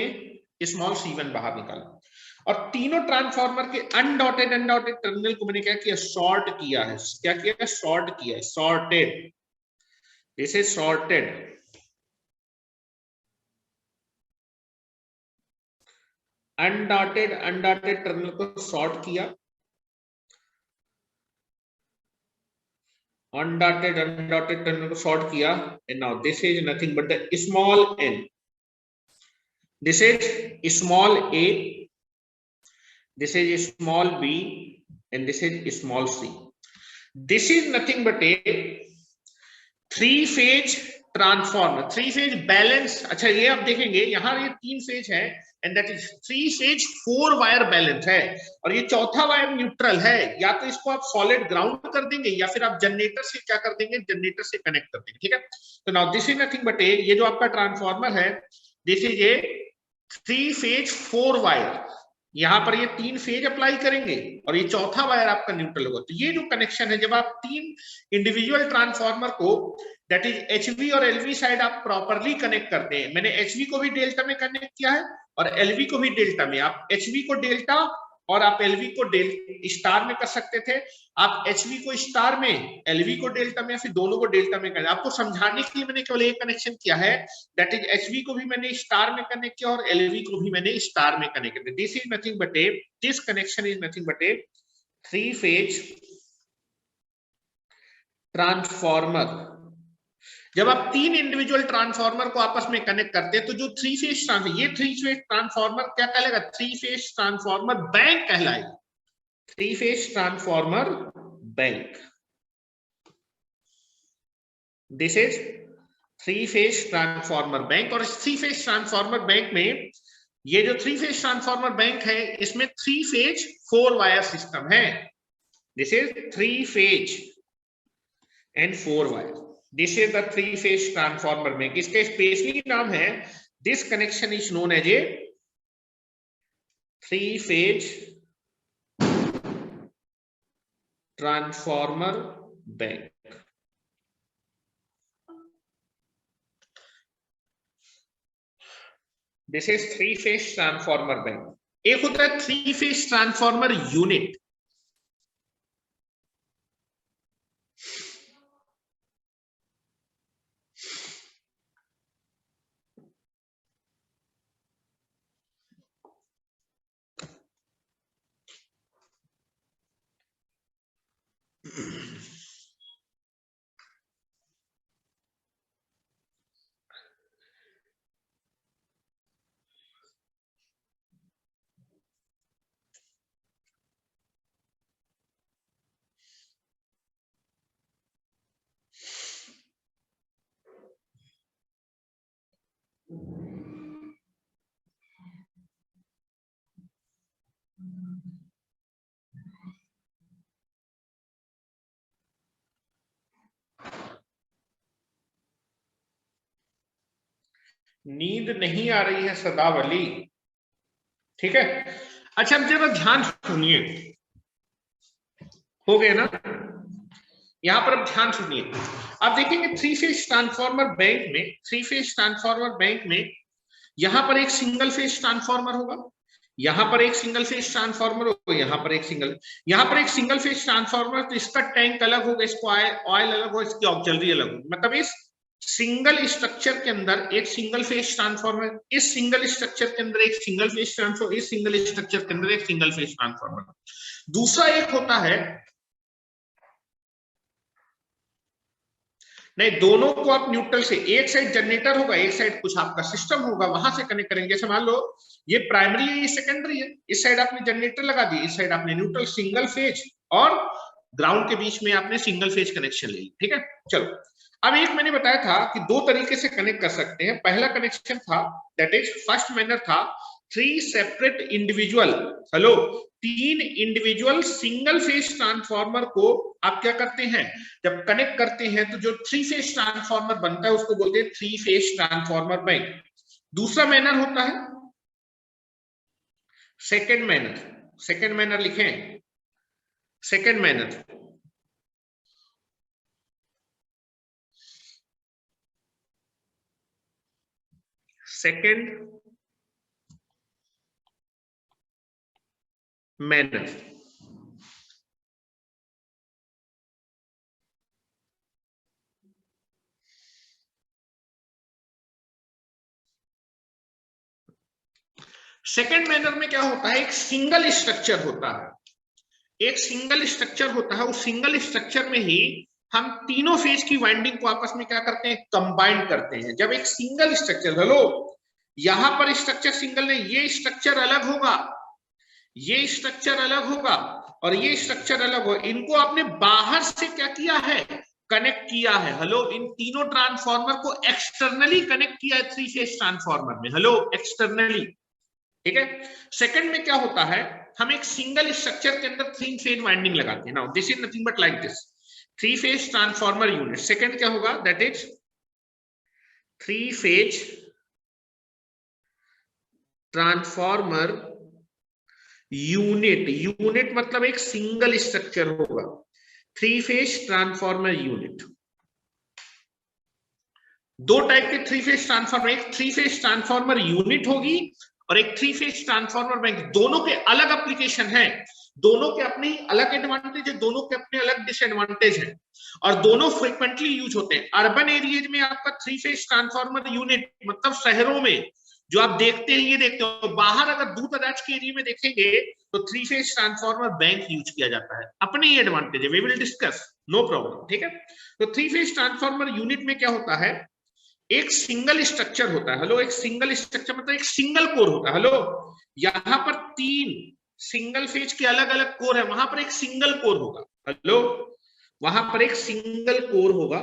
स्मॉल c1 बाहर निकाला। और तीनों ट्रांसफार्मर के अनडॉटेड टर्मिनल को मैंने क्या किया, शॉर्ट किया है। क्या किया, शॉर्ट किया है, sorted. This is sorted. Undotted terminal को शॉर्ट किया, अनडॉटेड टर्मिनल को शॉर्ट किया, and now this is nothing but the small n, this is small a, this is small b, and this is small c. This is nothing but a 3-phase transformer, 3-phase balance. अच्छा ये आप देखेंगे यहाँ ये 3 phase है and that is 3-phase 4 wire balance है और ये चौथा वायर न्यूट्रल है। या तो इसको आप सॉलिड ग्राउंड कर देंगे या फिर आप जनरेटर से क्या कर देंगे, जनरेटर से कनेक्ट कर देंगे, ठीक है। तो now this is nothing but a, ये जो आपका ट्रांसफार्मर है this is A 3-phase 4 wire. यहां पर ये 3 फेज अप्लाई करेंगे और ये चौथा वायर आपका न्यूट्रल होगा। तो ये जो कनेक्शन है, जब आप 3 इंडिविजुअल ट्रांसफार्मर को दैट इज एचवी और एलवी साइड आप प्रॉपरली कनेक्ट करते हैं। मैंने एचवी को भी डेल्टा में कनेक्ट किया है और एलवी को भी डेल्टा में। आप एचवी को डेल्टा और आप एलवी को स्टार में कर सकते थे, आप एचवी को स्टार में, एलवी को डेल्टा में, या फिर दोनों को डेल्टा में कर। आपको समझाने के लिए मैंने केवल एक कनेक्शन किया है, दैट इज एचवी को भी मैंने स्टार में कनेक्ट किया और एलवी को भी मैंने स्टार में कनेक्ट किया। This is nothing but A, this connection is nothing but A 3-phase transformer. जब आप 3 इंडिविजुअल ट्रांसफार्मर को आपस में कनेक्ट करते हैं तो जो 3-phase ट्रांसफार्मर, ये 3-phase ट्रांसफार्मर क्या कहलाएगा, 3-phase ट्रांसफार्मर बैंक कहलाएगा, 3-phase transformer bank. This is 3-phase transformer bank. और इस 3-phase ट्रांसफार्मर बैंक में, ये जो 3-phase ट्रांसफार्मर बैंक है इसमें 3-phase 4 वायर सिस्टम है। This is 3-phase and 4 wire. This is the 3-phase transformer bank. इसका स्पेशली नाम है, this connection is known as a 3-phase transformer bank. This is 3-phase transformer bank. एक होता है 3-phase transformer unit. नींद नहीं आ रही है सदावली, ठीक है। अच्छा अब जरा ध्यान सुनिए, हो गए ना, यहां पर अब ध्यान सुनिए। आप देखेंगे 3-phase ट्रांसफार्मर बैंक में, 3-phase ट्रांसफार्मर बैंक में यहां पर एक सिंगल फेज ट्रांसफार्मर होगा, यहां पर एक सिंगल फेज ट्रांसफार्मर होगा, यहां पर एक सिंगल फेज ट्रांसफार्मर, तो इसका टैंक अलग होगा, इसको ऑयल अलग होगा, इसकी ऑक्सिलरी अलग होगी। मतलब इस सिंगल स्ट्रक्चर के अंदर एक सिंगल फेज ट्रांसफार्मर, इस सिंगल स्ट्रक्चर के अंदर एक सिंगल फेज ट्रांसफार्मर, इस सिंगल स्ट्रक्चर के अंदर एक सिंगल फेज ट्रांसफार्मर। दूसरा एक होता है, नहीं, दोनों को आप न्यूट्रल से, एक साइड जनरेटर होगा, एक साइड कुछ आपका सिस्टम होगा, वहां से कनेक्ट करेंगे। जैसे मान लो ये प्राइमरी है, ये सेकेंडरी है, इस साइड आपने जनरेटर लगा दिया, इस साइड आपने न्यूट्रल, सिंगल फेज, और ग्राउंड के बीच में आपने सिंगल फेज कनेक्शन ले लिया। ठीक है, चलो। अब एक मैंने बताया था कि दो तरीके से कनेक्ट कर सकते हैं। पहला कनेक्शन था, दैट इज फर्स्ट मैनर था, थ्री सेपरेट इंडिविजुअल, हेलो, तीन इंडिविजुअल सिंगल फेज ट्रांसफार्मर को आप क्या करते हैं, जब कनेक्ट करते हैं तो जो थ्री फेज ट्रांसफार्मर बनता है उसको बोलते हैं थ्री फेज ट्रांसफार्मर बैंक। दूसरा मैनर होता है सेकेंड मैनर, सेकेंड मैनर लिखें, second manner, second manner. Second manner में क्या होता है, एक सिंगल स्ट्रक्चर होता है, एक सिंगल स्ट्रक्चर होता है, उस सिंगल स्ट्रक्चर में ही हम तीनों फेज की वाइंडिंग को आपस में क्या करते हैं, कंबाइन करते हैं। जब एक सिंगल स्ट्रक्चर, हेलो, यहां पर स्ट्रक्चर सिंगल नहीं, ये स्ट्रक्चर अलग होगा, ये स्ट्रक्चर अलग होगा, और ये स्ट्रक्चर अलग हो, इनको आपने बाहर से क्या किया है, कनेक्ट किया है। हेलो, इन तीनों ट्रांसफार्मर को एक्सटर्नली कनेक्ट किया है थ्री फेज ट्रांसफार्मर में, हेलो, एक्सटर्नली। ठीक है। सेकंड में क्या होता है, हम एक सिंगल स्ट्रक्चर के अंदर थ्री फेज वाइंडिंग लगाते हैं। Now this is nothing but like this, three phase transformer unit. Second क्या होगा, that is three phase transformer unit, unit मतलब एक सिंगल स्ट्रक्चर होगा, थ्री फेज ट्रांसफार्मर यूनिट। दो टाइप के थ्री फेज ट्रांसफार्मर, एक थ्री फेज ट्रांसफार्मर यूनिट होगी और एक थ्री फेज ट्रांसफार्मर बैंक। दोनों के अलग एप्लीकेशन है, दोनों के अपने अलग एडवांटेज है, दोनों के अपने अलग डिसएडवांटेज है, और दोनों फ्रिक्वेंटली यूज होते हैं। अर्बन एरियाज में आपका थ्री फेज ट्रांसफार्मर यूनिट, मतलब शहरों में जो आप देखते हैं, ये देखते हो। बाहर अगर दूर दराज के एरिया में देखेंगे तो three phase transformer bank use किया जाता है, अपने ही एडवांटेज है, we will discuss, no problem. ठीक है, तो थ्री फेज ट्रांसफार्मर यूनिट में क्या होता है, एक सिंगल स्ट्रक्चर होता है, हेलो, एक सिंगल स्ट्रक्चर मतलब एक सिंगल कोर होता है, हेलो, यहां पर तीन सिंगल फेज के अलग अलग कोर है, वहां पर एक सिंगल कोर होगा, हेलो, वहां पर एक सिंगल कोर होगा।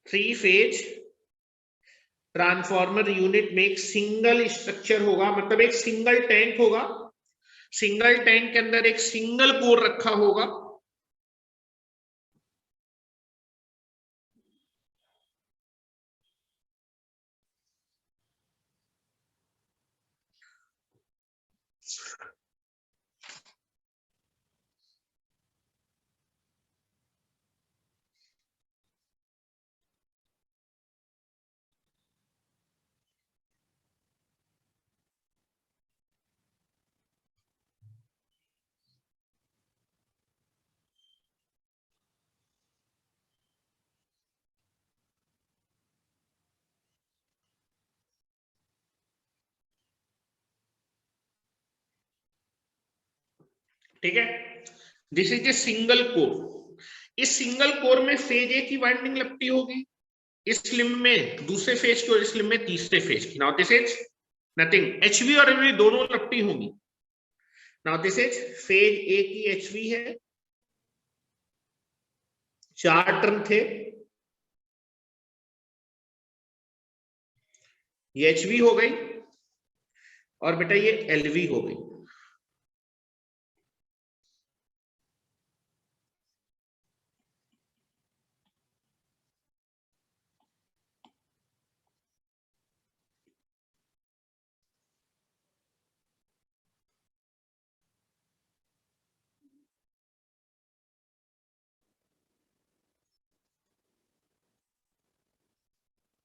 थ्री फेज ट्रांसफार्मर यूनिट में एक सिंगल स्ट्रक्चर होगा, मतलब एक सिंगल टैंक होगा, सिंगल टैंक के अंदर एक सिंगल कोर रखा होगा। ठीक है, this is a single core. इस सिंगल कोर में फेज ए की वाइंडिंग लगती होगी, इस लिम्ब में दूसरे फेज की, और इस लिम्ब में तीसरे फेज की। Now this is nothing, HV और एमवी दोनों लपटी होंगी। Now this is phase A की एचवी है, चार टर्न थे, ये एचवी हो गई, और बेटा ये एलवी हो गई।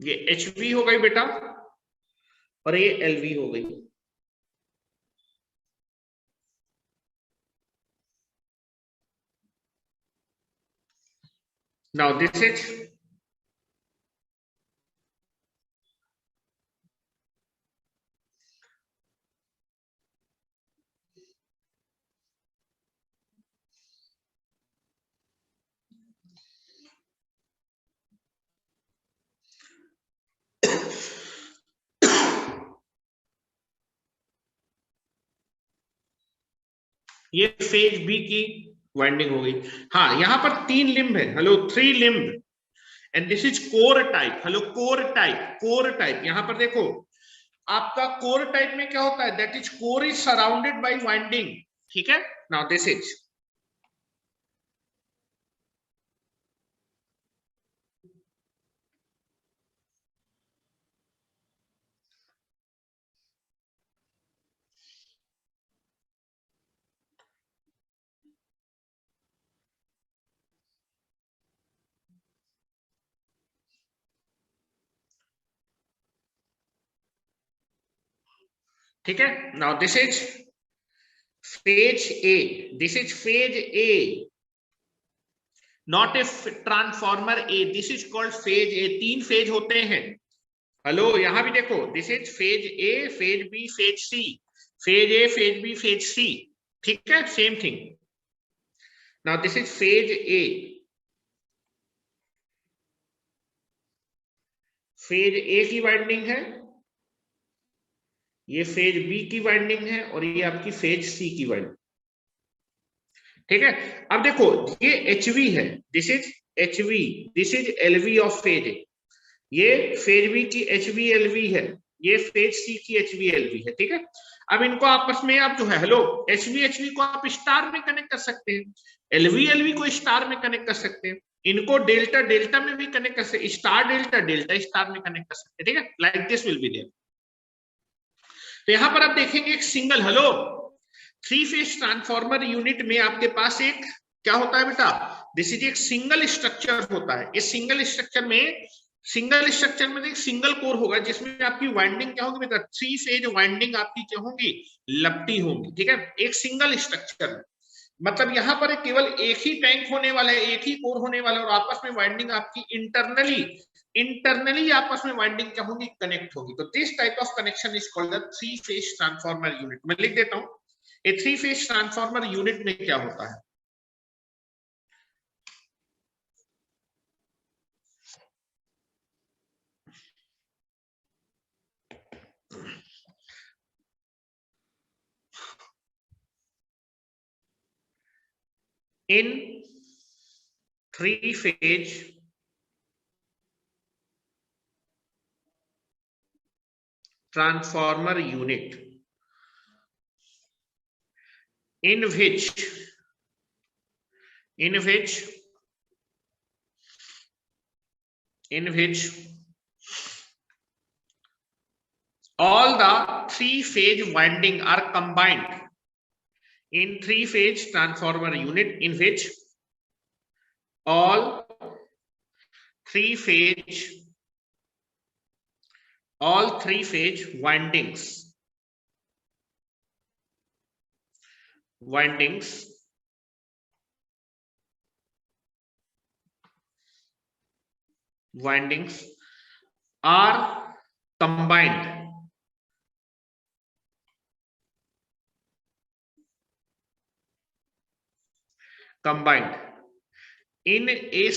ये HV हो गई बेटा और ये LV हो गई। नाउ दिस इज ये फेज बी की वाइंडिंग हो गई। हाँ, यहां पर 3 लिम्ब है, hello 3 limb, and this is core type. Hello core type, core type. यहां पर देखो आपका कोर टाइप में क्या होता है, that is core is surrounded by winding, ठीक है। नाउ दिस इज ठीक है। Now this is phase A, this is phase A, not a transformer A, this is called phase A. 3 phase होते हैं। हेलो यहां भी देखो, this is phase A, phase B, phase C, phase A, phase B, phase C, ठीक है, same thing. Now this is phase A, phase A की winding है, ये फेज बी की वाइंडिंग है और ये आपकी फेज सी की वाइंडिंग, ठीक है। अब देखो ये HV है, this is HV, this is LV of phase A, ये फेज बी की HV LV है, ये फेज सी की HV LV है, ठीक है। अब इनको आपस में आप जो है, हेलो HV HV को आप स्टार में कनेक्ट कर सकते हैं, LV LV को स्टार में कनेक्ट कर सकते हैं, इनको डेल्टा डेल्टा में भी कनेक्ट कर सकते, स्टार डेल्टा डेल्टा स्टार में कनेक्ट कर सकते हैं, ठीक है। Like this will be there. तो यहां पर आप देखेंगे एक single, hello 3 phase transformer unit में आपके पास एक क्या होता है बेटा, दिस इज एक सिंगल स्ट्रक्चर होता है। इस सिंगल स्ट्रक्चर में एक सिंगल कोर होगा जिसमें आपकी वाइंडिंग क्या होगी बेटा, 3 फेज वाइंडिंग आपकी क्या होंगी, लपटी होंगी, ठीक है, एक सिंगल स्ट्रक्चर में। मतलब यहां पर केवल एक ही टैंक होने वाला है, एक ही कोर होने वाला है और आपस में वाइंडिंग आपकी इंटरनली आपस में वाइंडिंग क्या होगी, कनेक्ट होगी। तो this type of connection is called the 3 phase transformer unit. मैं लिख देता हूं, ए 3 फेज ट्रांसफॉर्मर यूनिट में क्या होता है। In 3 phase transformer unit in which all the 3 phase winding are combined, in 3 phase transformer unit in which all 3 phase windings are combined in a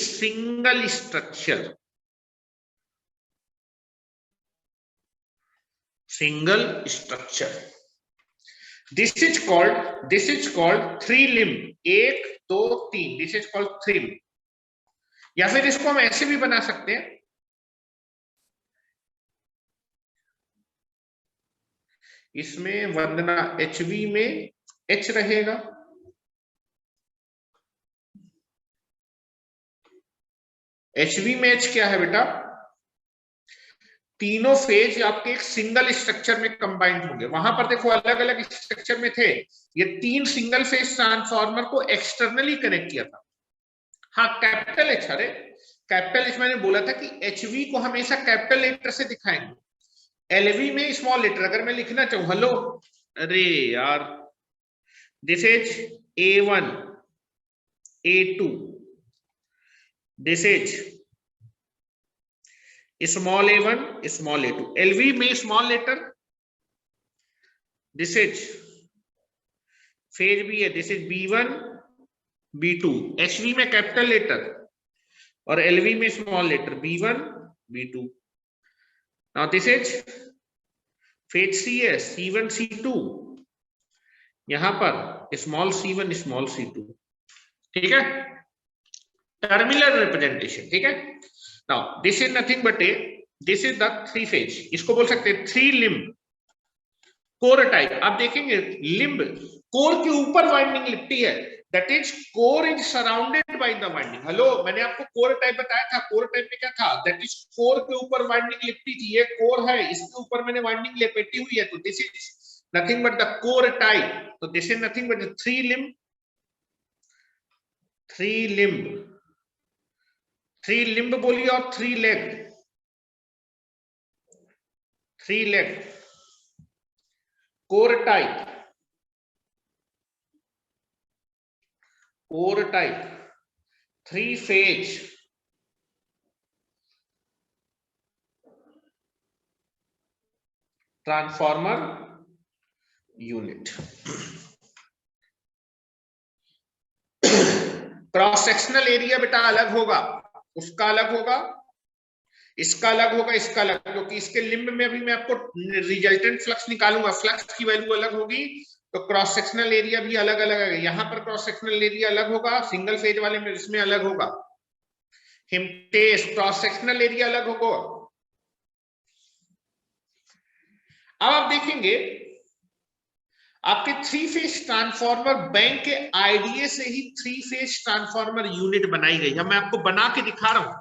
single structure, this is called 3 limb, 1 2 3, this is called 3 limb। या फिर इसको हम ऐसे भी बना सकते हैं, इसमें वंदना HV में H रहेगा, HV में H क्या है बेटा, तीनों फेज आपके एक सिंगल स्ट्रक्चर में कंबाइंड होंगे। वहां पर देखो अलग अलग स्ट्रक्चर में थे, ये 3 सिंगल फेज ट्रांसफॉर्मर को एक्सटर्नली कनेक्ट किया था। हाँ कैपिटल H, अरे कैपिटल एच मैंने बोला था कि एचवी को हमेशा कैपिटल लेटर से दिखाएंगे, एलवी में स्मॉल लेटर। अगर मैं लिखना चाहूं हेलो, अरे यार, this is A1 A2, this is small A1 small A2, LV में small letter, this is phase भी है, this is B1 B2, HV में कैपिटल लेटर और एलवी में small letter B1 B2। Now this is phase C है C1 C2, यहां पर small C1 small C2, ठीक है, टर्मिनल रिप्रेजेंटेशन, ठीक है। Now this is nothing but this is the three phase, इसको बोल सकते हैं थ्री लिम्ब कोर टाइप। आप देखेंगे लिम्ब कोर के ऊपर वाइंडिंग लिपटी है, that is core is surrounded by the winding. Hello, मैंने आपको कोर टाइप बताया था, कोर टाइप में क्या था, दैट इज कोर के ऊपर वाइंडिंग लिपटी थी, ये कोर है, इसके ऊपर मैंने वाइंडिंग लपेटी हुई है, तो this is nothing but the core type. तो this is nothing but the three limb, three limb बोलिए और three leg core type three phase transformer unit. Cross sectional area बेटा अलग होगा, उसका अलग होगा, इसका अलग होगा, इसका अलग, क्योंकि इसके लिम्ब में अभी मैं आपको रिजल्टेंट फ्लक्स निकालूंगा, फ्लक्स की वैल्यू अलग होगी, तो क्रॉस सेक्शनल एरिया भी अलग अलग है। यहाँ पर क्रॉस सेक्शनल एरिया अलग होगा, सिंगल फेज वाले में इसमें अलग होगा, हिमतेज क्रॉस सेक्शनल एरिया अलग होगा। अब आप देखेंगे आपके थ्री फेज ट्रांसफार्मर बैंक के आईडीए से ही थ्री फेज ट्रांसफार्मर यूनिट बनाई गई है। मैं आपको बना के दिखा रहा हूं,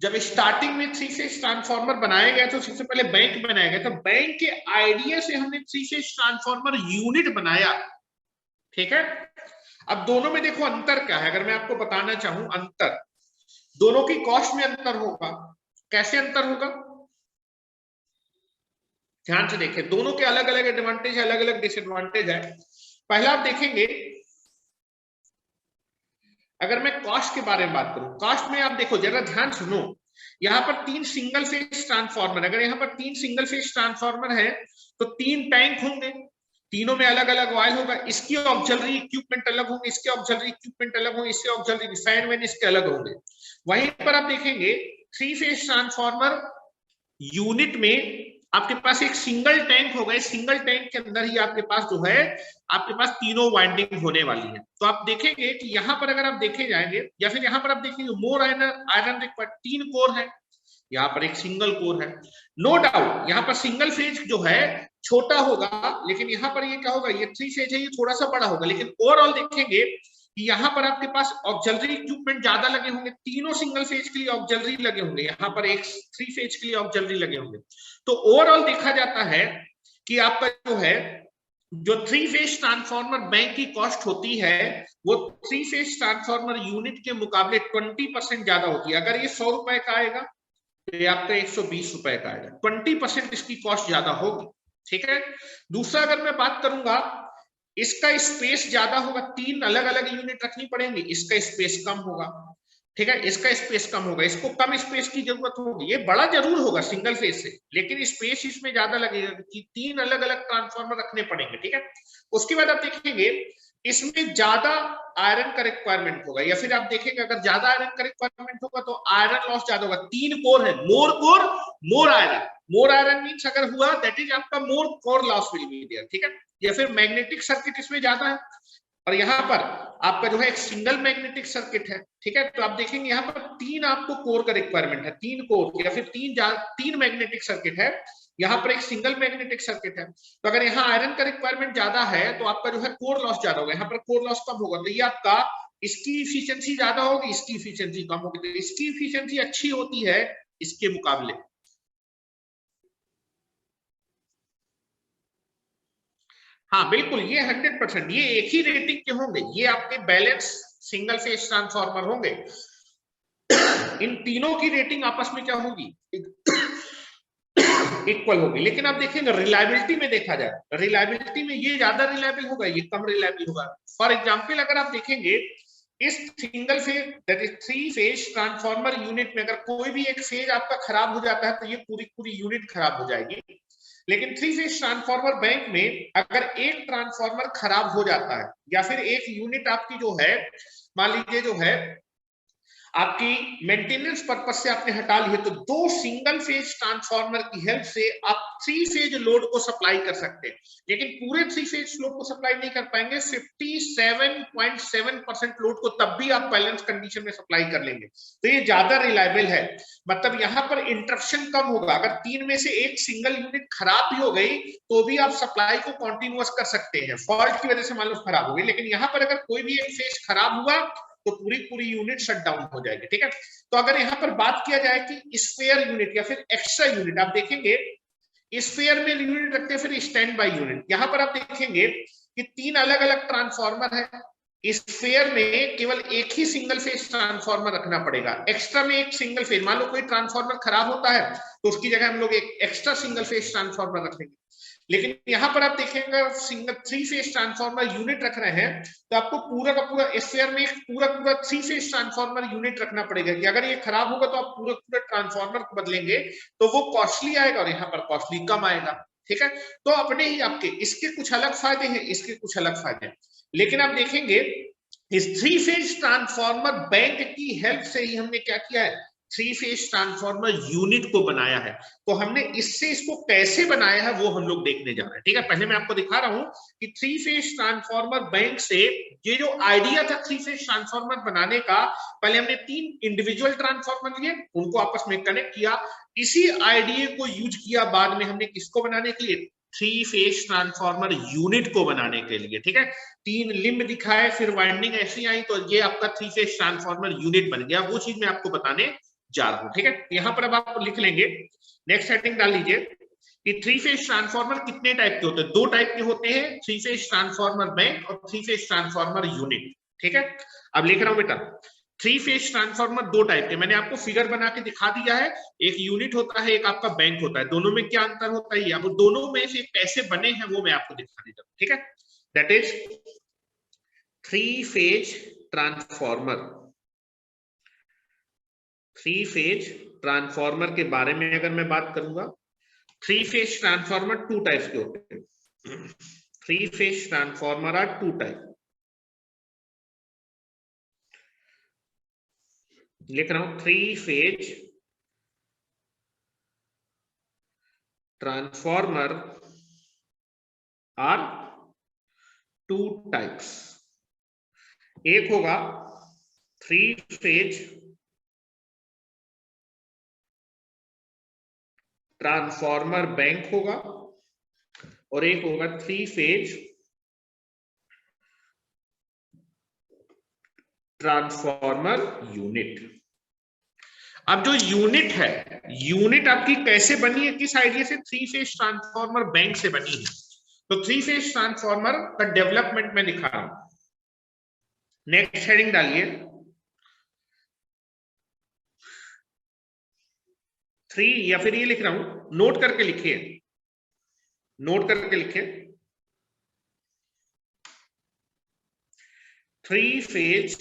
जब स्टार्टिंग में थ्री फेज ट्रांसफार्मर बनाया गया तो सबसे पहले बैंक बनाया गया, तो बैंक के आइडिया से हमने थ्री फेज ट्रांसफार्मर यूनिट बनाया, ठीक है। अब दोनों में देखो अंतर क्या है, अगर मैं आपको बताना चाहूं अंतर, दोनों की कॉस्ट में अंतर होगा। कैसे अंतर होगा, ध्यान से देखें, दोनों के अलग अलग एडवांटेज, अलग अलग डिसएडवांटेज है। पहला आप देखेंगे, अगर मैं कॉस्ट के बारे में बात करूं, कॉस्ट में आप देखो जरा ध्यान सुनो, यहाँ पर तीन सिंगल फेज ट्रांसफार्मर, अगर यहाँ पर तीन सिंगल फेज ट्रांसफार्मर है तो तीन टैंक होंगे, तीनों में अलग अलग ऑयल होगा, इसकी ऑक्सिलरी इक्विपमेंट अलग होंगे, इसके ऑक्सिलरी इक्विपमेंट अलग होंगे, इससे ऑक्सिलरी फैन वैन इसके अलग होंगे। वहीं पर आप देखेंगे थ्री फेज ट्रांसफार्मर यूनिट में आपके पास एक सिंगल टैंक होगा, इस सिंगल टैंक के अंदर ही आपके पास जो है आपके पास तीनों वाइंडिंग होने वाली है। तो आप देखेंगे कि यहां पर अगर आप देखे जाएंगे या फिर यहां पर आप देखेंगे मोर आयरन रिक्वायर्ड, तीन कोर है, यहाँ पर एक सिंगल कोर है। नो डाउट यहाँ पर सिंगल फेज जो है छोटा होगा, लेकिन यहाँ पर ये क्या होगा, ये थ्री फेज है, ये थोड़ा सा बड़ा होगा, लेकिन ओवरऑल देखेंगे कि यहाँ पर आपके पास ऑक्सिलरी इक्विपमेंट ज्यादा लगे होंगे, तीनों सिंगल फेज के लिए ऑक्सिलरी लगे होंगे, यहाँ पर एक थ्री फेज के लिए ऑक्सिलरी लगे होंगे। तो ओवरऑल देखा जाता है कि आपका जो है जो थ्री फेज ट्रांसफार्मर बैंक की कॉस्ट होती है वो थ्री फेज ट्रांसफार्मर यूनिट के मुकाबले 20% ज्यादा होती है। अगर ये 100 रुपए का आएगा तो ये आपका 120 रुपए का आएगा, 20% इसकी कॉस्ट ज्यादा होगी, ठीक है। दूसरा अगर मैं बात करूंगा, इसका स्पेस ज्यादा होगा, तीन अलग अलग यूनिट रखनी पड़ेंगी, इसका स्पेस कम होगा, ठीक है, इसका स्पेस कम होगा, इसको कम स्पेस की जरूरत होगी, ये बड़ा जरूर होगा सिंगल फेज से, लेकिन स्पेस इसमें ज्यादा लगेगा कि तीन अलग अलग ट्रांसफार्मर रखने पड़ेंगे, ठीक है। उसके बाद आप देखेंगे इसमें ज्यादा आयरन का रिक्वायरमेंट होगा, या फिर आप देखेंगे अगर ज्यादा आयरन का रिक्वायरमेंट होगा तो आयरन लॉस ज्यादा होगा। तीन कोर है, more core more iron, more iron means अगर हुआ दैट इज आपका more core loss will be there, ठीक है। या फिर मैग्नेटिक सर्किट इसमें ज्यादा है, और यहाँ पर आपका जो है एक सिंगल मैग्नेटिक सर्किट है, ठीक है। तो आप देखेंगे यहाँ पर तीन आपको कोर का रिक्वायरमेंट है, तीन कोर या फिर तीन मैग्नेटिक सर्किट है, यहाँ पर एक सिंगल मैग्नेटिक सर्किट है। तो अगर यहाँ आयरन का रिक्वायरमेंट ज्यादा है तो आपका जो है कोर लॉस ज्यादा होगा, यहाँ पर कोर लॉस कम होगा, तो ये आपका इसकी इफिशियंसी ज्यादा होगी, इसकी इफिशियंसी कम होगी, तो इसकी इफिशियंसी अच्छी होती है इसके मुकाबले। हाँ बिल्कुल, ये 100%, ये एक ही रेटिंग के होंगे, ये आपके बैलेंस सिंगल फेज ट्रांसफार्मर होंगे। इन तीनों की रेटिंग आपस में क्या होगी, इक्वल होगी। लेकिन आप देखेंगे रिलायबिलिटी में देखा जाए, रिलायबिलिटी में ये ज्यादा रिलायबल होगा, ये कम रिलायबल होगा। फॉर एग्जांपल अगर आप देखेंगे इस single phase that is 3 phase transformer unit में अगर कोई भी एक फेज आपका खराब हो जाता है तो ये पूरी पूरी यूनिट खराब हो जाएगी। लेकिन 3 फेज ट्रांसफार्मर बैंक में अगर एक ट्रांसफार्मर खराब हो जाता है या फिर एक यूनिट आपकी जो है मान लीजिए जो है आपकी मेंटेनेंस पर्पस से आपने हटा ली है, तो 2 सिंगल फेज ट्रांसफार्मर की हेल्प से आप 3 फेज लोड को सप्लाई कर सकते हैं। लेकिन पूरे 3 फेज लोड को सप्लाई नहीं कर पाएंगे, 57.7% लोड को तब भी आप बैलेंस कंडीशन में सप्लाई कर लेंगे। तो ये ज्यादा रिलायबल है, मतलब यहाँ पर इंटरप्शन कम होगा। अगर 3 में से एक सिंगल यूनिट खराब भी हो गई तो भी आप सप्लाई को कंटिन्यूअस कर सकते हैं, फॉल्ट की वजह से मान लो खराब हो गई। लेकिन यहाँ पर अगर कोई भी एक फेज खराब हुआ तो पूरी पूरी यूनिट शट डाउन हो जाएगी। ठीक है, तो अगर यहां पर बात किया जाए कि स्पेयर यूनिट या फिर एक्स्ट्रा यूनिट, आप देखेंगे स्पेयर में यूनिट रखते हैं, फिर स्टैंड बाय यूनिट। यहां पर आप देखेंगे कि 3 अलग अलग ट्रांसफार्मर है, स्पेयर में केवल एक ही सिंगल फेज ट्रांसफार्मर रखना पड़ेगा, एक्स्ट्रा में एक सिंगल फेज। मान लो कोई ट्रांसफार्मर खराब होता है तो उसकी जगह हम लोग एक एक्स्ट्रा सिंगल फेज ट्रांसफार्मर रख लेंगे। लेकिन यहां पर आप देखेंगे सिंगल 3 फेज ट्रांसफार्मर यूनिट रख रहे हैं तो आपको पूरा का पूरा स्पेयर में पूरा 3 फेज ट्रांसफार्मर यूनिट रखना पड़ेगा कि अगर ये खराब होगा तो आप पूरा ट्रांसफार्मर को बदलेंगे तो वो कॉस्टली आएगा और यहाँ पर कॉस्टली कम आएगा। ठीक है, तो अपने ही आपके इसके कुछ अलग फायदे हैं, इसके कुछ अलग फायदे हैं। लेकिन आप देखेंगे इस 3 फेज ट्रांसफार्मर बैंक की हेल्प से ही हमने क्या किया है, 3 फेज ट्रांसफार्मर यूनिट को बनाया है। तो हमने इससे इसको कैसे बनाया है वो हम लोग देखने जा रहे हैं। ठीक है, पहले मैं आपको दिखा रहा हूं कि 3 फेज ट्रांसफार्मर बैंक से ये जो आइडिया था 3 फेज ट्रांसफार्मर बनाने का, पहले हमने 3 इंडिविजुअल ट्रांसफार्मर लिए, उनको आपस में कनेक्ट किया, इसी आइडिया को यूज किया बाद में हमने किसको बनाने के लिए, 3 फेज ट्रांसफार्मर यूनिट को बनाने के लिए। ठीक है, 3 लिंब दिखाए, फिर वाइंडिंग ऐसी आई, तो ये आपका 3 फेज ट्रांसफार्मर यूनिट बन गया। वो चीज मैं आपको बताने जा रहा हूं। ठीक है, यहां पर अब आप लिख लेंगे, नेक्स्ट हेडिंग डाल लीजिए कि 3 फेज ट्रांसफार्मर कितने टाइप के होते हैं। 2 टाइप के होते हैं, 3 फेज ट्रांसफार्मर बैंक और 3 फेज ट्रांसफार्मर यूनिट। ठीक है, अब लिख रहा हूं बेटा 3 फेज ट्रांसफार्मर 2 टाइप के, मैंने आपको फिगर बना के दिखा दिया है, एक यूनिट होता है, एक आपका बैंक होता है। दोनों में क्या अंतर होता है, अब दोनों में से कैसे बने हैं वो मैं आपको दिखाने जा रहा हूं। ठीक है, that is 3 phase transformer. 3 phase transformer के बारे में अगर मैं बात करूंगा, 3 फेज ट्रांसफार्मर 2 टाइप्स के होते हैं। 3 फेज ट्रांसफार्मर आर 2 टाइप। लिख रहा हूं 3 फेज ट्रांसफार्मर आर 2 टाइप्स। एक होगा 3 फेज ट्रांसफार्मर बैंक होगा और एक होगा 3 फेज ट्रांसफार्मर यूनिट। अब जो यूनिट है, यूनिट आपकी कैसे बनी है, किस आइडिया से, 3 फेज ट्रांसफार्मर बैंक से बनी है। तो 3 फेज ट्रांसफार्मर का डेवलपमेंट में दिखा रहा हूं। नेक्स्ट हेडिंग डालिए 3, या फिर ये लिख रहा हूं, नोट करके लिखिए, नोट करके लिखिए 3 phase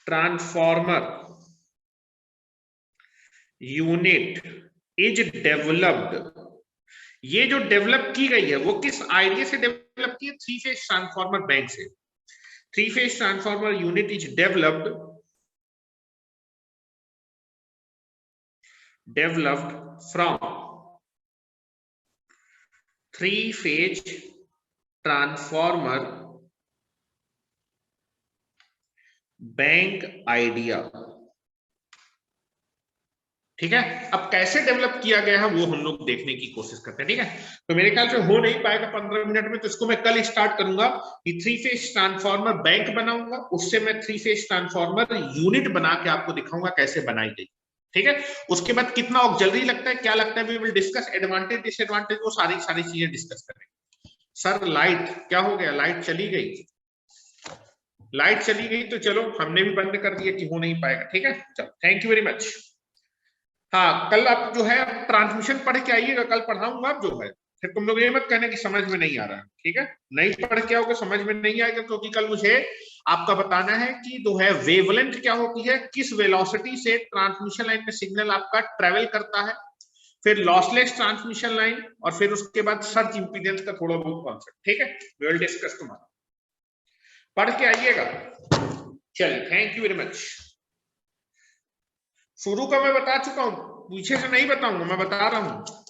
transformer unit is developed. ये जो डेवलप की गई है वो किस आइडिया से डेवलप की है, 3 फेज ट्रांसफार्मर बैंक से। 3 phase transformer unit is developed from 3 phase transformer bank idea. ठीक है, अब कैसे डेवलप किया गया है वो हम लोग देखने की कोशिश करते हैं। ठीक है, तो मेरे ख्याल से हो नहीं पाएगा 15 मिनट में, तो इसको मैं कल स्टार्ट करूंगा कि 3 फेज ट्रांसफार्मर बैंक बनाऊंगा, उससे मैं 3 फेज ट्रांसफार्मर यूनिट बना के आपको दिखाऊंगा कैसे बनाई गई। ठीक है, उसके बाद कितना ऑक्सिलरी लगता है, क्या लगता है, we will discuss advantage disadvantage, वो सारी चीजें डिस्कस करेंगे। सर लाइट क्या हो गया, लाइट चली गई। लाइट चली गई तो चलो हमने भी बंद कर दिया कि हो नहीं पाएगा, ठीक है। चलो थैंक यू वेरी मच। हाँ कल आप जो है ट्रांसमिशन पढ़ के आइएगा, कल पढ़ाऊंगा आप जो है, फिर तुम लोग ये मत कहना कि समझ में नहीं आ रहा है, ठीक है। नहीं पढ़ के आओगे समझ में नहीं आएगा, क्योंकि कल मुझे आपका बताना है कि जो है वेवलेंथ क्या होती है, किस वेलोसिटी से ट्रांसमिशन लाइन में सिग्नल आपका ट्रेवल करता है, फिर लॉसलेस ट्रांसमिशन लाइन, और फिर उसके बाद सर्ज इंपीडेंस का थोड़ा बहुत कॉन्सेप्ट, ठीक है। वी विल डिस्कस टुमारो, पढ़ के आइएगा। चलिए थैंक यू वेरी मच। शुरू का मैं बता चुका हूं, पीछे से नहीं बताऊंगा, मैं बता रहा हूं।